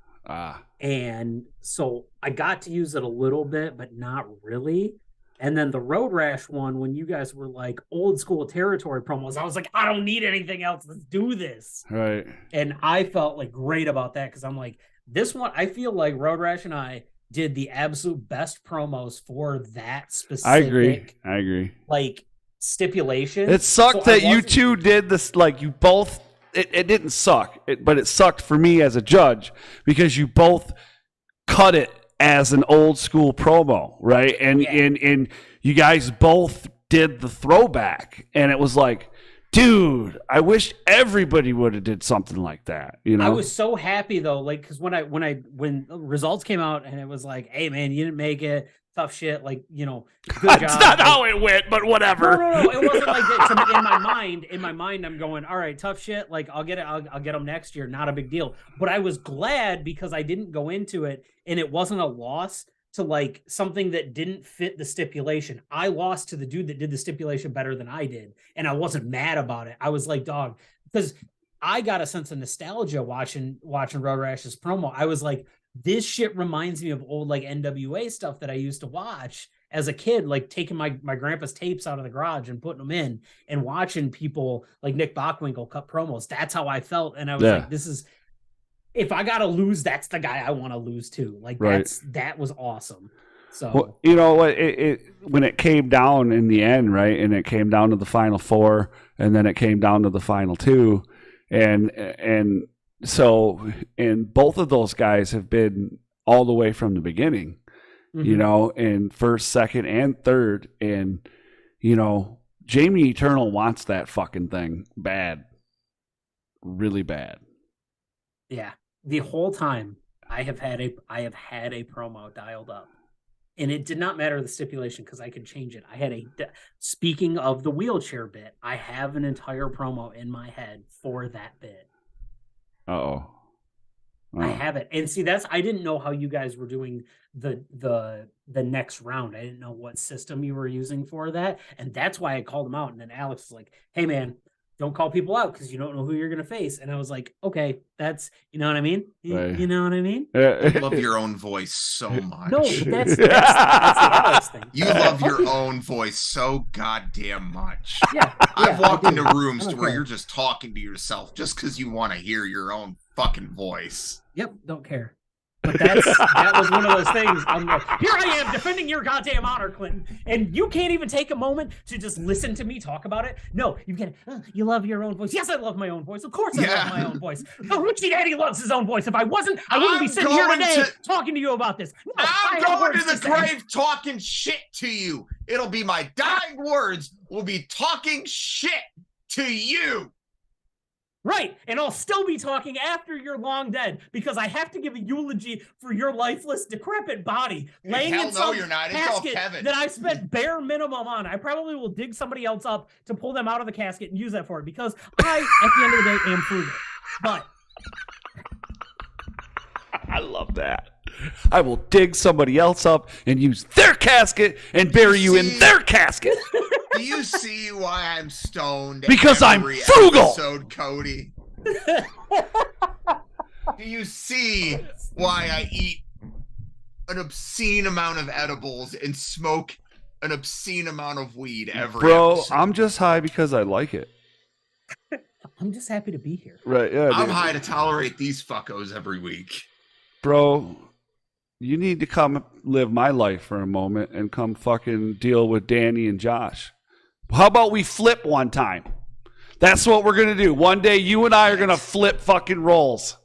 [SPEAKER 5] And so I got to use it a little bit, but not really. And then the Road Rash one, when you guys were like old school territory promos, I was like, I don't need anything else. Let's do this.
[SPEAKER 3] Right.
[SPEAKER 5] And I felt like great about that because I'm like, this one, I feel like Road Rash and I did the absolute best promos for that specific.
[SPEAKER 3] I agree.
[SPEAKER 5] Like stipulation.
[SPEAKER 3] It sucked
[SPEAKER 5] So
[SPEAKER 3] that you two did this. Like you both. It didn't suck, but it sucked for me as a judge because you both cut it as an old school promo, right? And you guys both did the throwback, and it was like, dude, I wish everybody would have did something like that. You know,
[SPEAKER 5] I was so happy though, like because when results came out and it was like, hey man, you didn't make it, tough shit, like good job.
[SPEAKER 3] That's not how it went, but whatever.
[SPEAKER 5] No, it wasn't like that. So in my mind, I'm going, all right, tough shit. Like I'll get it, I'll get them next year, not a big deal. But I was glad because I didn't go into it and it wasn't a loss to like something that didn't fit the stipulation. I lost to the dude that did the stipulation better than I did, and I wasn't mad about it. I was like, dog, because I got a sense of nostalgia watching Road Rash's promo. I was like, this shit reminds me of old like NWA stuff that I used to watch as a kid, like taking my grandpa's tapes out of the garage and putting them in and watching people like Nick Bockwinkel cut promos. That's how I felt. And I was like, this is, if I got to lose, that's the guy I want to lose to. Like that was awesome. So,
[SPEAKER 3] well, you know what, when it came down in the end, right. And it came down to the final 4 and then it came down to the final 2 and both of those guys have been all the way from the beginning, in first, second, and third. And, Jamie Eternal wants that fucking thing bad, really bad.
[SPEAKER 5] Yeah. The whole time I have had a promo dialed up, and it did not matter the stipulation because I could change it. I had speaking of the wheelchair bit, I have an entire promo in my head for that bit. I have it. And see, I didn't know how you guys were doing the next round. I didn't know what system you were using for that. And that's why I called him out. And then Alex was like, hey man, don't call people out because you don't know who you're going to face. And I was like, okay, that's, you know what I mean? You know what I mean?
[SPEAKER 4] You love your own voice so much.
[SPEAKER 5] No, that's the Alex thing.
[SPEAKER 4] You love your own voice so goddamn much.
[SPEAKER 5] Yeah.
[SPEAKER 4] I've walked into rooms where you're just talking to yourself just because you want to hear your own fucking voice.
[SPEAKER 5] Yep, don't care. But that was one of those things. I'm like, here I am defending your goddamn honor, Clinton, and you can't even take a moment to just listen to me talk about it. No, you get it. You love your own voice. Yes, I love my own voice. Of course, I love my own voice. No, Richie Daddy loves his own voice. If I wasn't, I wouldn't be sitting here today talking to you about this. No,
[SPEAKER 4] I'm going to the grave talking shit to you. It'll be my dying words. Will be talking shit to you.
[SPEAKER 5] Right, and I'll still be talking after you're long dead because I have to give a eulogy for your lifeless, decrepit body laying in some casket that I spent bare minimum on. I probably will dig somebody else up to pull them out of the casket and use that for it because I, at the end of the day, am frugal. But
[SPEAKER 3] I love that. I will dig somebody else up and use their casket and bury you in their casket.
[SPEAKER 4] Do you see why I'm stoned?
[SPEAKER 3] Because I'm frugal.
[SPEAKER 4] Episode, Cody. Do you see why I eat an obscene amount of edibles and smoke an obscene amount of weed every episode?
[SPEAKER 3] I'm just high because I like it.
[SPEAKER 5] I'm just happy to be here.
[SPEAKER 3] Right? Yeah.
[SPEAKER 4] I'm high to tolerate these fuckos every week.
[SPEAKER 3] Bro, you need to come live my life for a moment and come fucking deal with Danny and Josh. How about we flip one time? That's what we're going to do. One day you and I are going to flip fucking roles.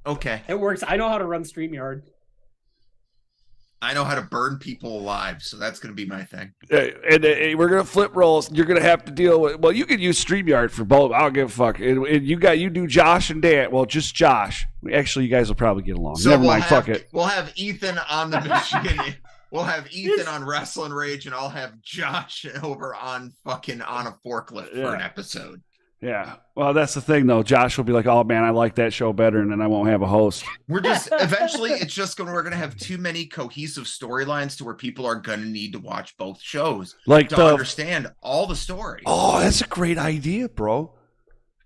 [SPEAKER 4] Okay.
[SPEAKER 5] It works. I know how to run StreamYard.
[SPEAKER 4] I know how to burn people alive, so that's going to be my thing.
[SPEAKER 3] And we're going to flip roles. You're going to have to deal with, well, you can use StreamYard for both. I don't give a fuck. And you do Josh and Dan. Well, just Josh. Actually, you guys will probably get along.
[SPEAKER 4] So
[SPEAKER 3] Never mind. Fuck it.
[SPEAKER 4] We'll have Ethan on the Michigan. We'll have Ethan on Rasslin Rage, and I'll have Josh over on a forklift for an episode.
[SPEAKER 3] Yeah. Well, that's the thing, though. Josh will be like, "Oh man, I like that show better," and then I won't have a host.
[SPEAKER 4] We're just eventually, we're gonna have too many cohesive storylines to where people are gonna need to watch both shows to understand all the stories.
[SPEAKER 3] Oh, that's a great idea, bro.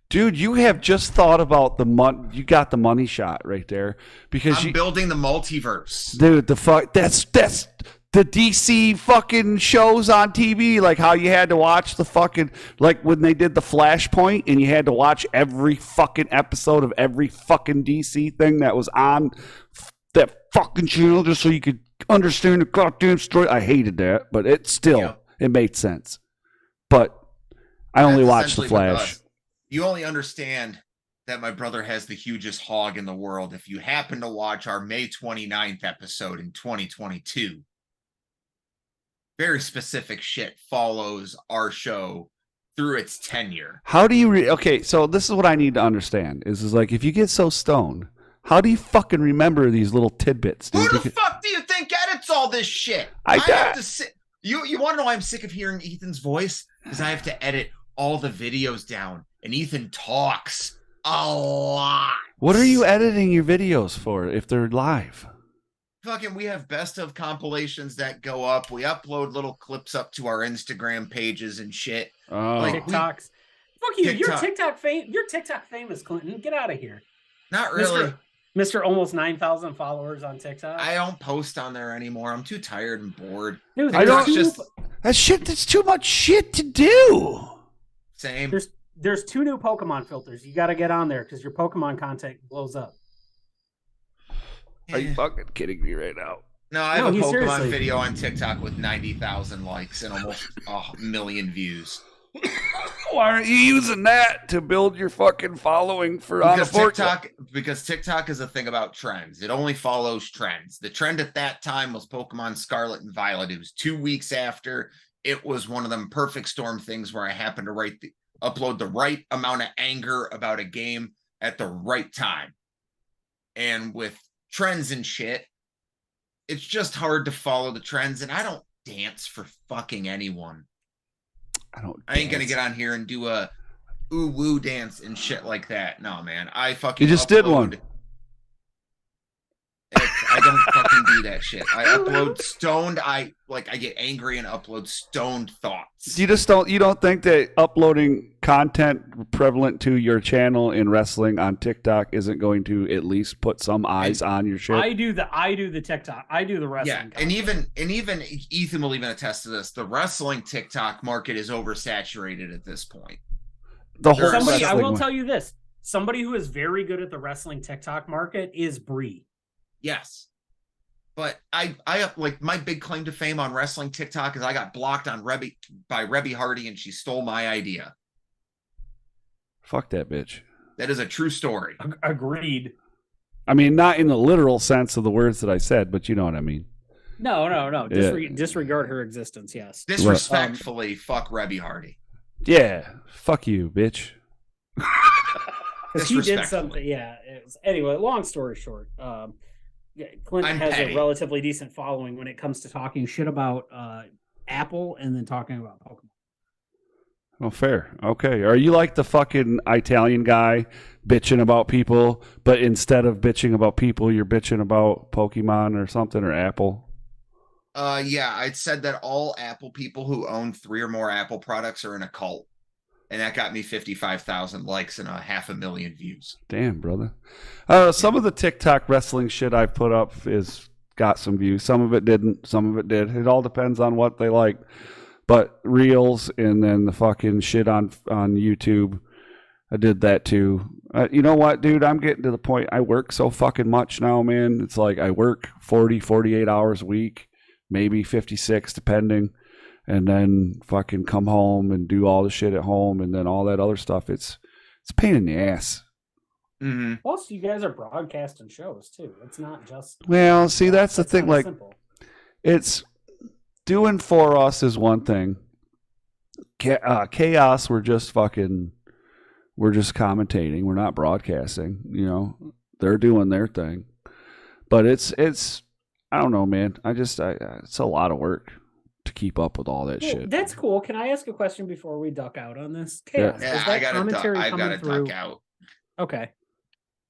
[SPEAKER 3] Dude, you have just thought about the money. You got the money shot right there because
[SPEAKER 4] I'm building the multiverse.
[SPEAKER 3] Dude, that's the DC fucking shows on TV, like how you had to watch the fucking, like when they did the Flashpoint and you had to watch every fucking episode of every fucking DC thing that was on that fucking channel just so you could understand the goddamn story. I hated that, but it still, it made sense. But I only watched The Flash.
[SPEAKER 4] You only understand that my brother has the hugest hog in the world if you happen to watch our May 29th episode in 2022. Very specific shit follows our show through its tenure.
[SPEAKER 3] How do you okay, so this is what I need to understand is like, if you get so stoned, how do you fucking remember these little tidbits, dude?
[SPEAKER 4] Who the fuck do you think edits all this shit? I have to sit. You want to know why I'm sick of hearing Ethan's voice? Because I have to edit all the videos down, and Ethan talks a lot.
[SPEAKER 3] What are you editing your videos for if they're live?
[SPEAKER 4] Fucking, we have best of compilations that go up. We upload little clips up to our Instagram pages and shit.
[SPEAKER 3] Like
[SPEAKER 5] TikToks. Fuck you. You're TikTok famous, Clinton. Get out of here.
[SPEAKER 4] Not really.
[SPEAKER 5] Mr. Almost 9,000 followers on TikTok.
[SPEAKER 4] I don't post on there anymore. I'm too tired and bored.
[SPEAKER 5] Dude,
[SPEAKER 3] that's too much shit to do.
[SPEAKER 4] Same.
[SPEAKER 5] There's 2 new Pokemon filters. You got to get on there because your Pokemon content blows up.
[SPEAKER 3] Are you fucking kidding me right now?
[SPEAKER 4] No, I have a Pokemon video on TikTok with 90,000 likes and almost 1 million views.
[SPEAKER 3] Why aren't you using that to build your fucking following for
[SPEAKER 4] TikTok? Because TikTok is a thing about trends. It only follows trends. The trend at that time was Pokemon Scarlet and Violet. It was 2 weeks after. It was one of them perfect storm things where I happened to upload the right amount of anger about a game at the right time. And with trends and shit, it's just hard to follow the trends. And I don't dance for fucking anyone. I ain't gonna get on here and do a ooh woo dance and shit like that. No, man. I fucking
[SPEAKER 3] You just did one.
[SPEAKER 4] I don't fucking do that shit. I upload stoned. I get angry and upload stoned thoughts.
[SPEAKER 3] You don't think that uploading content prevalent to your channel in wrestling on TikTok isn't going to at least put some eyes on your shit?
[SPEAKER 5] I do the TikTok. I do the wrestling.
[SPEAKER 4] Yeah, content. and even Ethan will even attest to this. The wrestling TikTok market is oversaturated at this point.
[SPEAKER 5] I will tell you this. Somebody who is very good at the wrestling TikTok market is Bree.
[SPEAKER 4] Yes. But I like my big claim to fame on wrestling TikTok is I got blocked on by Rebby Hardy and she stole my idea.
[SPEAKER 3] Fuck that bitch.
[SPEAKER 4] That is a true story.
[SPEAKER 5] Agreed.
[SPEAKER 3] I mean, not in the literal sense of the words that I said, but you know what I mean.
[SPEAKER 5] No. Disregard her existence, yes.
[SPEAKER 4] Disrespectfully, fuck Rebby Hardy.
[SPEAKER 3] Yeah. Fuck you, bitch.
[SPEAKER 5] Because he did something, yeah. Anyway, long story short, Clinton has a relatively decent following when it comes to talking shit about Apple and then talking about Pokemon.
[SPEAKER 3] Oh, fair. Okay. Are you like the fucking Italian guy bitching about people, but instead of bitching about people, you're bitching about Pokemon or something, or Apple?
[SPEAKER 4] Yeah, I said that all Apple people who own 3 or more Apple products are in a cult. And that got me 55,000 likes and 500,000 views.
[SPEAKER 3] Damn, brother. Some of the TikTok wrestling shit I've put up is got some views. Some of it didn't. Some of it did. It all depends on what they like. But Reels and then the fucking shit on YouTube, I did that too. You know what, dude? I'm getting to the point. I work so fucking much now, man. It's like I work 40, 48 hours a week, maybe 56, depending. And then fucking come home and do all the shit at home and then all that other stuff. It's a pain in the ass.
[SPEAKER 4] Mm-hmm.
[SPEAKER 5] Plus, you guys are broadcasting shows too. It's not just.
[SPEAKER 3] Well, see, that's the thing. Like, it's doing for us is one thing. Chaos, we're just commentating. We're not broadcasting. You know, they're doing their thing. But it's. I don't know, man. It's a lot of work to keep up with all that shit.
[SPEAKER 5] That's cool. Can I ask a question before we duck out on this? Chaos,
[SPEAKER 4] yeah, I gotta duck out.
[SPEAKER 5] Okay.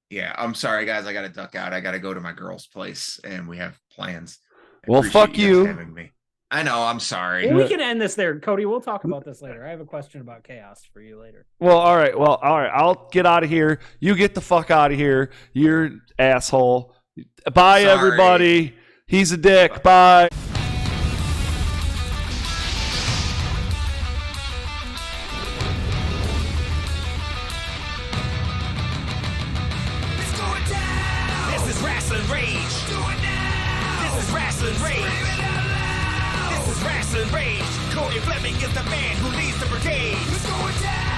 [SPEAKER 4] Yeah, I'm sorry, guys. I gotta duck out. I gotta go to my girl's place, and we have plans.
[SPEAKER 3] Well, fuck you.
[SPEAKER 4] Having me. I know. I'm sorry.
[SPEAKER 5] Well, we can end this there, Cody. We'll talk about this later. I have a question about Chaos for you later.
[SPEAKER 3] Well, all right. I'll get out of here. You get the fuck out of here. You're asshole. Bye, everybody. He's a dick. Bye.
[SPEAKER 1] This is Rasslin Rage. This is Rasslin Rage. This is Rasslin Rage. Cody Fleming is the man who leads the brigade. It's going down.